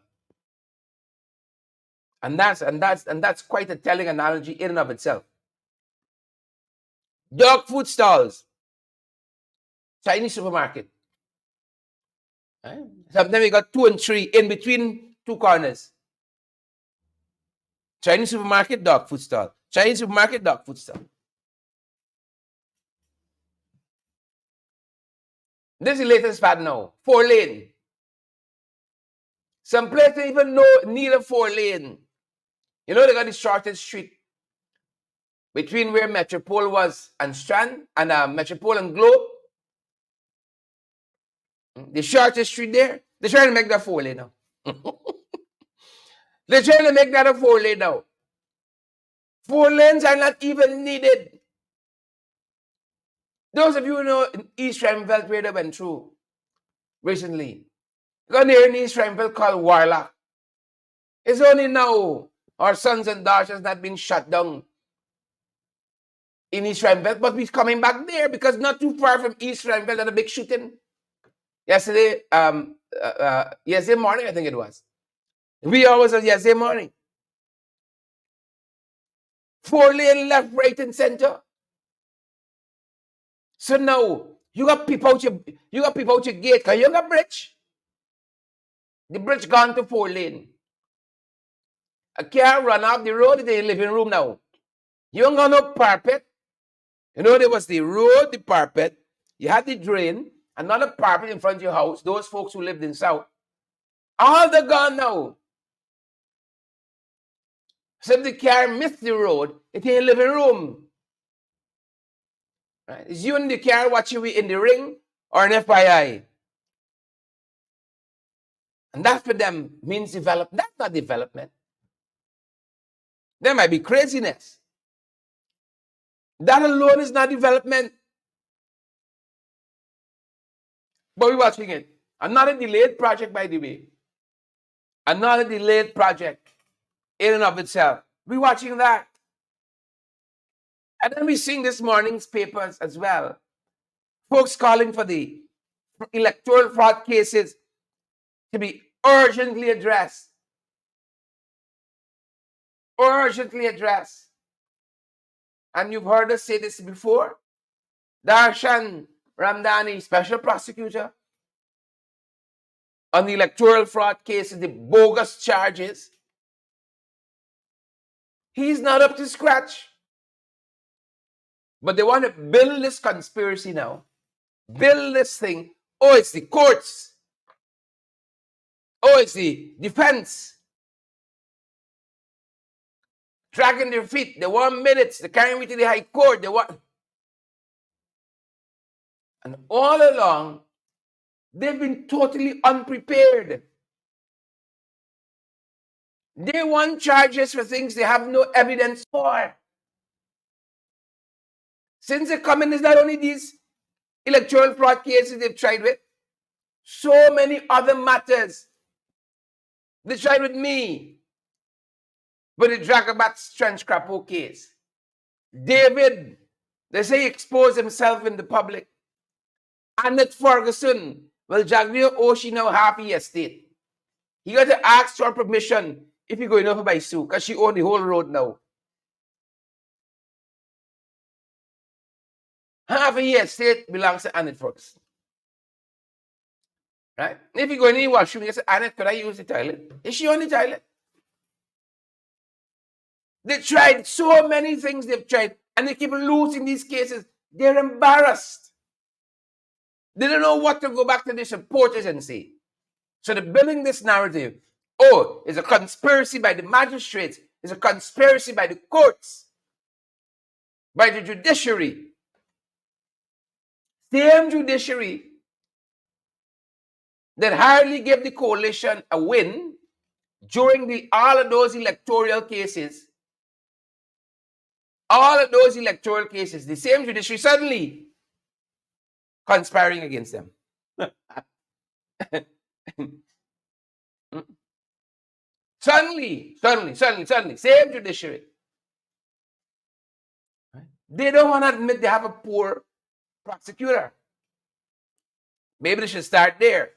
And that's quite a telling analogy in and of itself. Dog food stalls, Chinese supermarket. Right? Sometimes we got 2 and 3 in between 2 corners. Chinese supermarket, dog food stall. Chinese supermarket, dog food stall. This is the latest fad now. 4-lane. Some places even need a 4-lane. You know, they got the shortest street between where Metropole was and Strand and Metropole and Globe. The shortest street there. They're trying to make that 4-lane now. They're trying to make that a 4-lane now. 4 lanes are not even needed. Those of you who know East Rheinfeldt where they went through recently, got near an East Rheinfeldt called Warlock. It's only now our sons and daughters not being shut down in East Rheinfeldt, but we're coming back there because not too far from East Rheinfeldt had a big shooting yesterday. Yesterday morning, I think it was. We always on yesterday morning. 4-lane left, right, and center. So now you got people out your gate because you got bridge. The bridge gone to 4-lane. A car run off the road in the living room now. You ain't got no parapet. You know, there was the road, the parapet. You had the drain, another parapet in front of your house. Those folks who lived in South. All they're gone now. So if the car missed the road, it's in the living room. Right? It's you in the car watching we in the ring or an FYI. And that for them means development. That's not development. There might be craziness. That alone is not development. But we're watching it. Another delayed project, by the way. Another delayed project in and of itself. We're watching that. And then we're seeing this morning's papers as well. Folks calling for the electoral fraud cases to be urgently addressed. Urgently addressed. And you've heard us say this before. Darshan Ramdani, special prosecutor on the electoral fraud cases, the bogus charges. He's not up to scratch. But they want to build this conspiracy now. Build this thing. Oh, it's the courts. Oh, it's the defense. Dragging their feet. They want minutes. They carry me to the high court. They want. And all along, they've been totally unprepared. They want charges for things they have no evidence for. Since they come in, it's not only these electoral fraud cases they've tried with, so many other matters. They tried with me. But the Dragabat Trench Crapo case, David, they say he exposed himself in the public. Annette Ferguson, well, Jagville Oshi now half the estate. He got to ask for permission if he going over by Sue, because she owned the whole road now. Half the estate belongs to Annette Ferguson. Right? If you go in any washroom, you say, Annette, could I use the toilet? Is she on the toilet? They tried so many things they've tried, and they keep losing these cases. They're embarrassed. They don't know what to go back to their supporters and say. So they're building this narrative. Oh, it's a conspiracy by the magistrates. It's a conspiracy by the courts, by the judiciary. Same judiciary that hardly gave the coalition a win during all of those electoral cases. All of those electoral cases, the same judiciary suddenly conspiring against them. Suddenly, same judiciary. They don't want to admit they have a poor prosecutor. Maybe they should start there.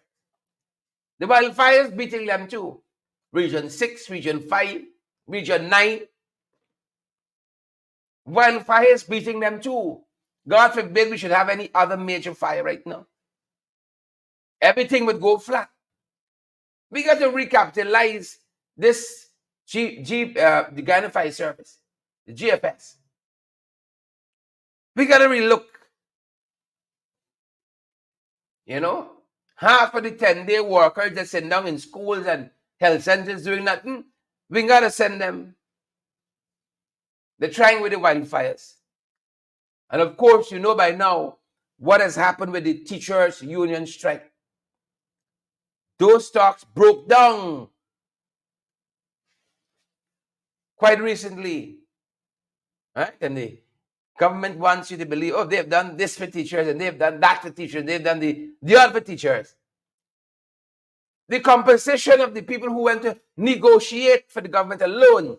The wildfires beating them too. Region 6, Region 5, Region 9. Wildfires beating them too. God forbid we should have any other major fire right now. Everything would go flat. We got to recapitalize this the Guyana Fire Service, the GFS. We got to relook. You know, half of the 10-day workers that send down in schools and health centers doing nothing, we got to send them. They're trying with the wildfires. And of course, you know by now what has happened with the teachers' union strike. Those talks broke down quite recently. Right? And the government wants you to believe, oh, they've done this for teachers, and they've done that for teachers, they've done the other for teachers. The compensation of the people who went to negotiate for the government alone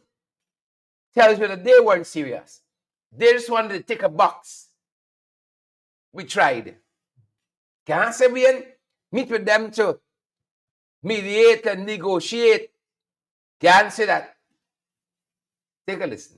tells you that they weren't serious. They just wanted to tick a box. We tried. Can't say we meet with them to mediate and negotiate. Can't say that. Take a listen.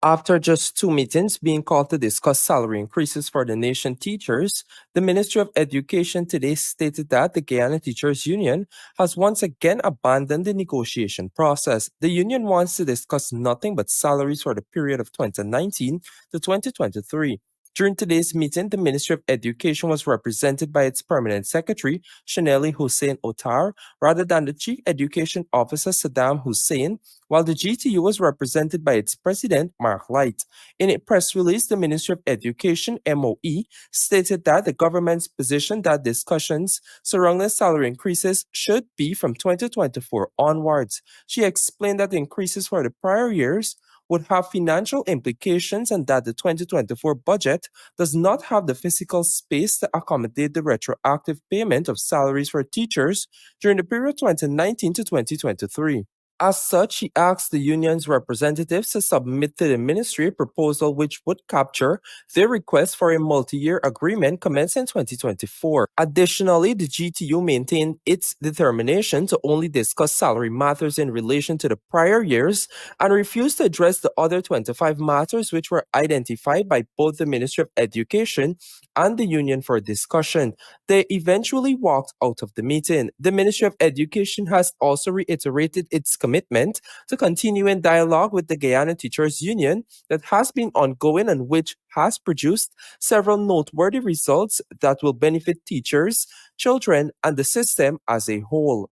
After just 2 meetings being called to discuss salary increases for the nation teachers, the Ministry of Education today stated that the Guyana Teachers Union has once again abandoned the negotiation process. The union wants to discuss nothing but salaries for the period of 2019 to 2023. During today's meeting, the Ministry of Education was represented by its permanent secretary, Shaneli Hussein Otar, rather than the Chief Education Officer, Saddam Hussein, while the GTU was represented by its president, Mark Light. In a press release, the Ministry of Education, MOE, stated that the government's position that discussions surrounding salary increases should be from 2024 onwards. She explained that the increases for the prior years would have financial implications and that the 2024 budget does not have the physical space to accommodate the retroactive payment of salaries for teachers during the period 2019 to 2023. As such, she asked the union's representatives to submit to the ministry a proposal which would capture their request for a multi-year agreement commencing in 2024. Additionally, the GTU maintained its determination to only discuss salary matters in relation to the prior years and refused to address the other 25 matters which were identified by both the Ministry of Education and the union for discussion. They eventually walked out of the meeting. The Ministry of Education has also reiterated its commitment to continuing dialogue with the Guyana Teachers Union that has been ongoing and which has produced several noteworthy results that will benefit teachers, children, and the system as a whole.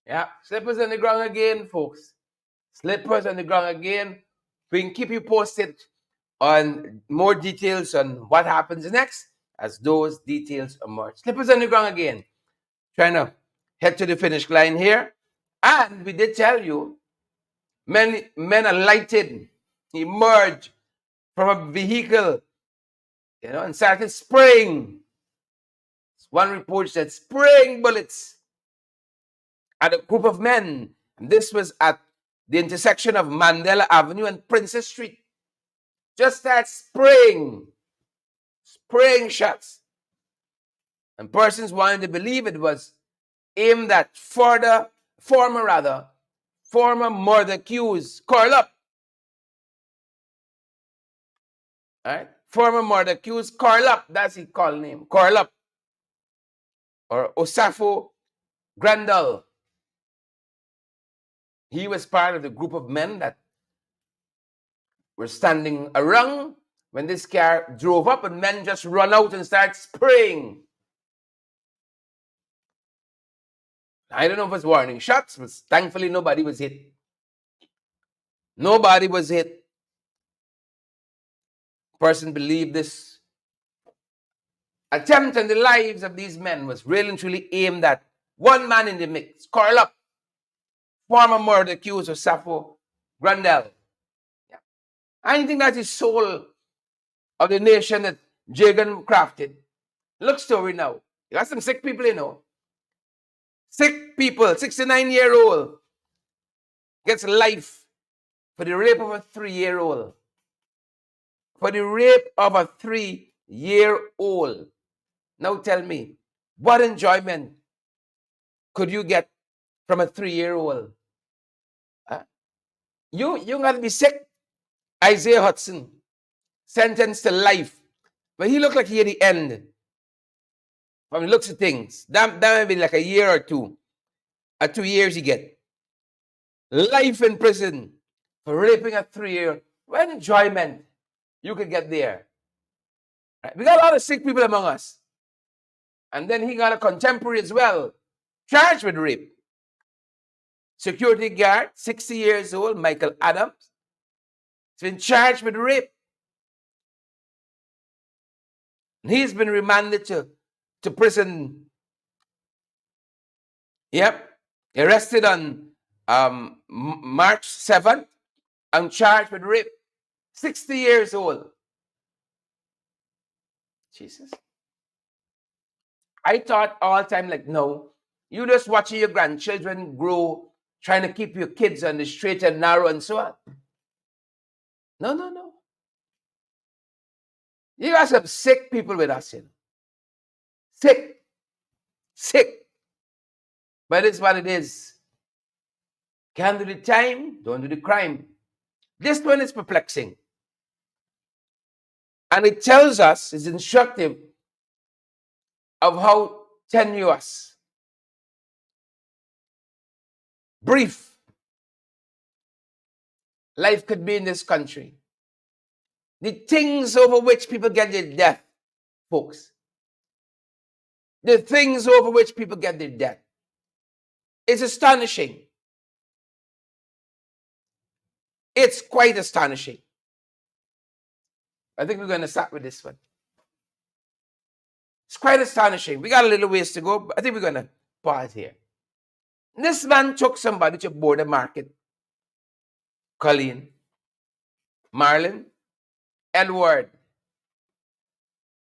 Yeah, slippers on the ground again, folks. Slippers on the ground again. We can keep you posted on more details on what happens next as those details emerge. Slippers on the ground again. Trying to head to the finish line here. And we did tell you, many men alighted, emerged from a vehicle, and started spraying One report said spraying bullets at a group of men. And this was at the intersection of Mandela Avenue and Princess Street. Just that spraying shots. And persons wanted to believe it was aimed at former murder accused, curl up. Right? Former murder accused, curl up. That's his call name, curl up. Or Osafo Grandal. He was part of the group of men that were standing around when this car drove up, and men just run out and start spraying. I don't know if it's warning shots, but thankfully nobody was hit. Nobody was hit. Person believed this attempt on the lives of these men was really and truly aimed at one man in the mix, curl up, former murder accused of Sappho Grandel. Yeah. I think that is soul of the nation that Jagan crafted. Look story now. You got some sick people, you know. Sick people, 69-year-old gets life for the rape of a 3-year-old. For the rape of a 3-year-old. Now tell me, what enjoyment could you get from a 3-year-old? You're going to be sick. Isaiah Hudson, sentenced to life. But he looked like he had the end. From the looks of things. That may be like a year or two. 2 years he get. Life in prison for raping a 3-year-old. What enjoyment you could get there. Right? We got a lot of sick people among us. And then he got a contemporary as well, charged with rape. Security guard, 60 years old, Michael Adams, has been charged with rape. And he's been remanded to prison. Yep. Arrested on March 7th and charged with rape. 60 years old. Jesus. I thought all the time, like, no, you just watching your grandchildren grow, trying to keep your kids on the straight and narrow and so on. No. You got some sick people with us, you know. Sick. But it's what it is. Can't do the time, don't do the crime. This one is perplexing. And it tells us, it's instructive of how tenuous, brief life could be in this country. The things over which people get their death, folks. The things over which people get their death. It's astonishing. It's quite astonishing. I think we're going to start with this one. It's quite astonishing. We got a little ways to go, but I think we're going to pause here. This man took somebody to board a market. Colleen, Marlon, Edward.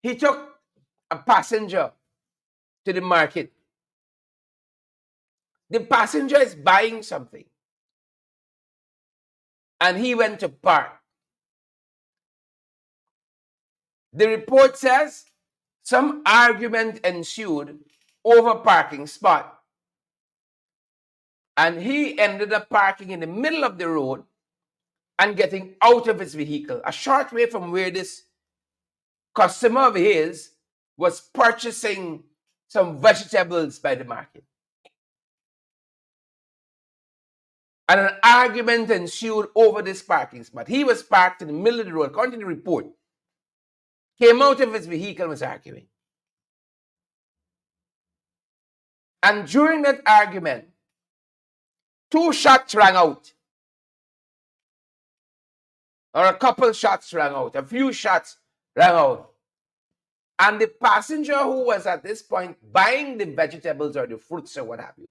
He took a passenger to the market. The passenger is buying something. And he went to park. The report says some argument ensued over parking spot. And he ended up parking in the middle of the road and getting out of his vehicle, a short way from where this customer of his was purchasing some vegetables by the market. And an argument ensued over this parking spot. He was parked in the middle of the road, according to the report. Came out of his vehicle and was arguing. And during that argument, 2 shots rang out. Or a couple shots rang out. A few shots rang out. And the passenger who was at this point buying the vegetables or the fruits or what have you,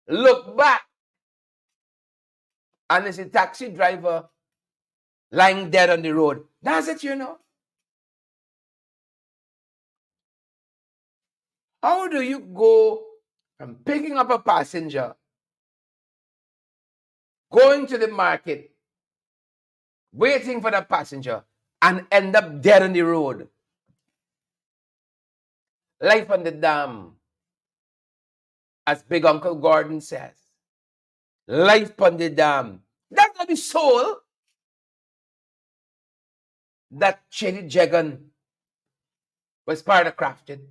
looked back and there's a taxi driver lying dead on the road. That's it, you know. How do you go from picking up a passenger, going to the market, waiting for the passenger, and end up dead on the road? Life on the dam, as Big Uncle Gordon says. Life on the dam. That's not the soul that Chetty Jagan was part of crafted.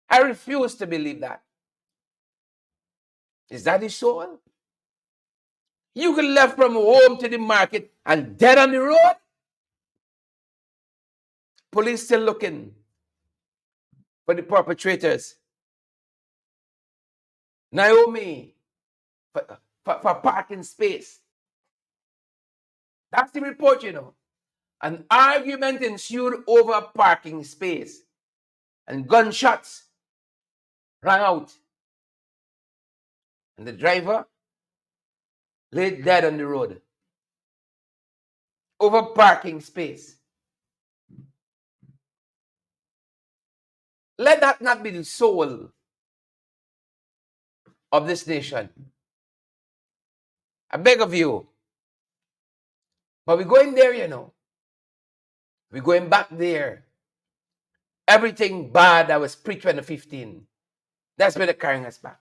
I refuse to believe that. Is that his soul? You could left from home to the market and dead on the road? Police still looking for the perpetrators. Naomi, for parking space. That's the report, you know. An argument ensued over parking space, and gunshots rang out. And the driver lay dead on the road over parking space. Let that not be the soul of this nation. I beg of you. But we're going there, you know. We're going back there. Everything bad that was pre-2015, that's where they're carrying us back.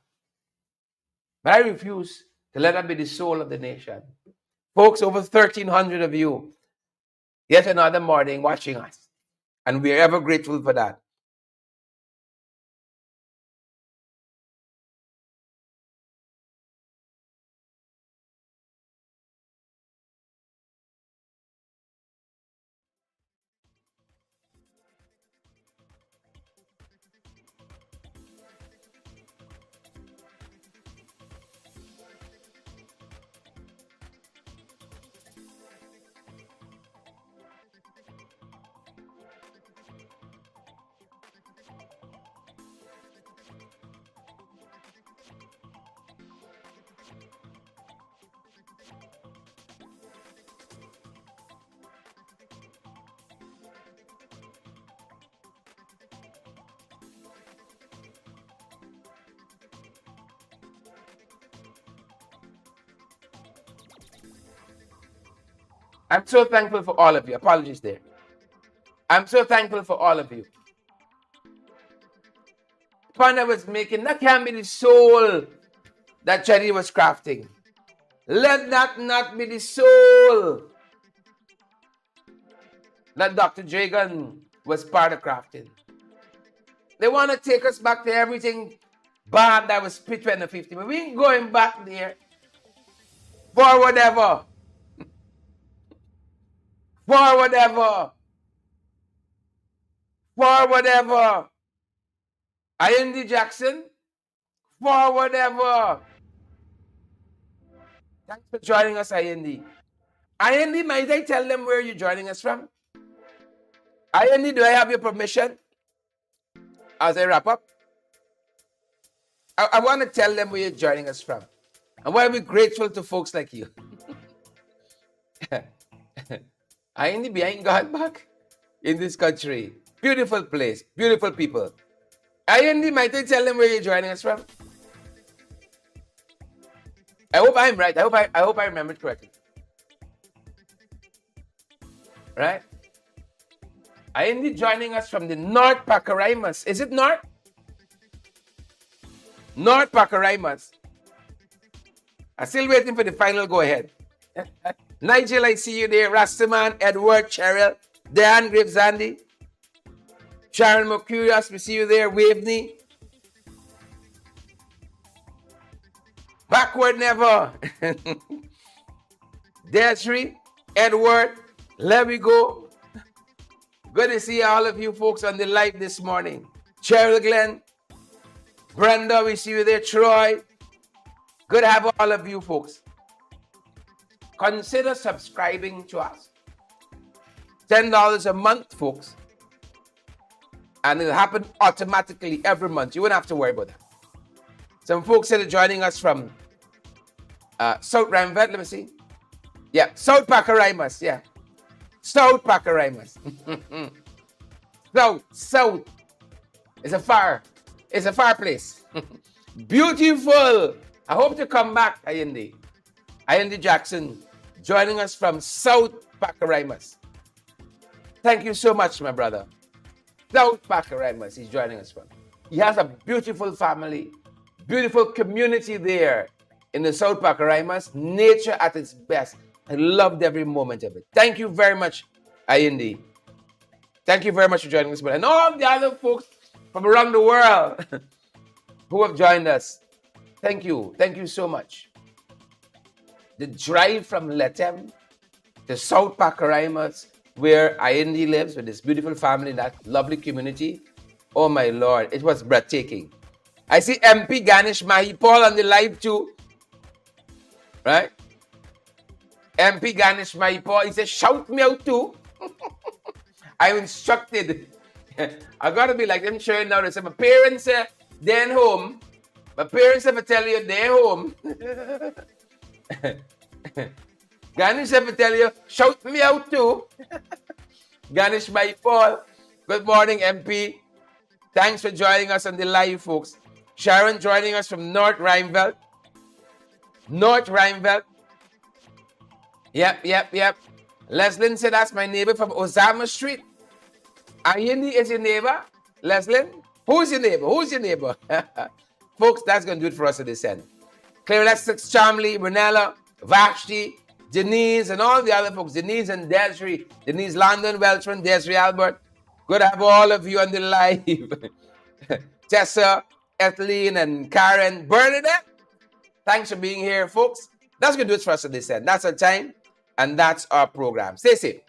But I refuse to let that be the soul of the nation. Folks, over 1,300 of you, yet another morning watching us. And we're ever grateful for that. I'm so thankful for all of you. Apologies there. I'm so thankful for all of you. The point I was making, that can be the soul that Chetty was crafting. Let that not be the soul that Dr. Jagan was part of crafting. They want to take us back to everything bad that was pre-2015. But we ain't going back there for whatever. For whatever. For whatever. Indy Jackson, for whatever. Thanks for joining us, Indy. Indy, might I tell them where you're joining us from? Indy, do I have your permission as I wrap up? I want to tell them where you're joining us from. And why we're grateful to folks like you. Indy, behind God back in this country. Beautiful place, beautiful people. Indy, might I tell them where you're joining us from? I hope I'm right. I hope I remembered correctly. Right? Indy joining us from the North Pacaraimans. Is it North? North Pacaraimans. I'm still waiting for the final go ahead. Nigel, I see you there. Rastaman, Edward, Cheryl, Dan Graves, Andy. Sharon Mercurius, we see you there. Waveney. Backward never. Desiree, Edward, let me go. Good to see all of you folks on the live this morning. Cheryl Glenn, Brenda, we see you there. Troy. Good to have all of you folks. Consider subscribing to us. $10 a month, folks. And it'll happen automatically every month. You won't have to worry about that. Some folks that are joining us from South Ramvet. Let me see. Yeah, South Pacaraimans. Yeah. South Pacaraimans. South. It's a fire. It's a fireplace. Beautiful. I hope to come back, Ayindi. Ayindi Jackson, joining us from South Pacaramas. Thank you so much, my brother. South Pacaramas, he's joining us from. He has a beautiful family, beautiful community there in the South Pacaramas. Nature at its best. I loved every moment of it. Thank you very much, Ayindi. Thank you very much for joining us, and all the other folks from around the world who have joined us. Thank you. Thank you so much. The drive from Letem to South Pacaramas, where Ayindi lives with this beautiful family, that lovely community. Oh my Lord, it was breathtaking. I see MP Ganesh Mahipal on the live too. Right? MP Ganesh Mahipal, he says, shout me out too. I'm instructed. I gotta be like them sharing now. They say, my parents they're home. My parents ever tell you they're home. Ganesh ever tell you, shout me out too. Ganesh Mahipal. Good morning, MP. Thanks for joining us on the live, folks. Sharon joining us from North Rheinveld. North Rheinveld. Yep. Leslin said, that's my neighbor from Osama Street. Ayindi is your neighbor? Leslin? Who's your neighbor? Folks, that's going to do it for us at this end. Claire-Alexis, Charmley, Brunella, Vashti, Denise, and all the other folks. Denise and Desiree. Denise London, Welchman, Desiree Albert. Good to have all of you on the live. Tessa, Ethelene, and Karen. Bernadette, thanks for being here, folks. That's going to do it for us at this end. That's our time, and that's our program. Stay safe.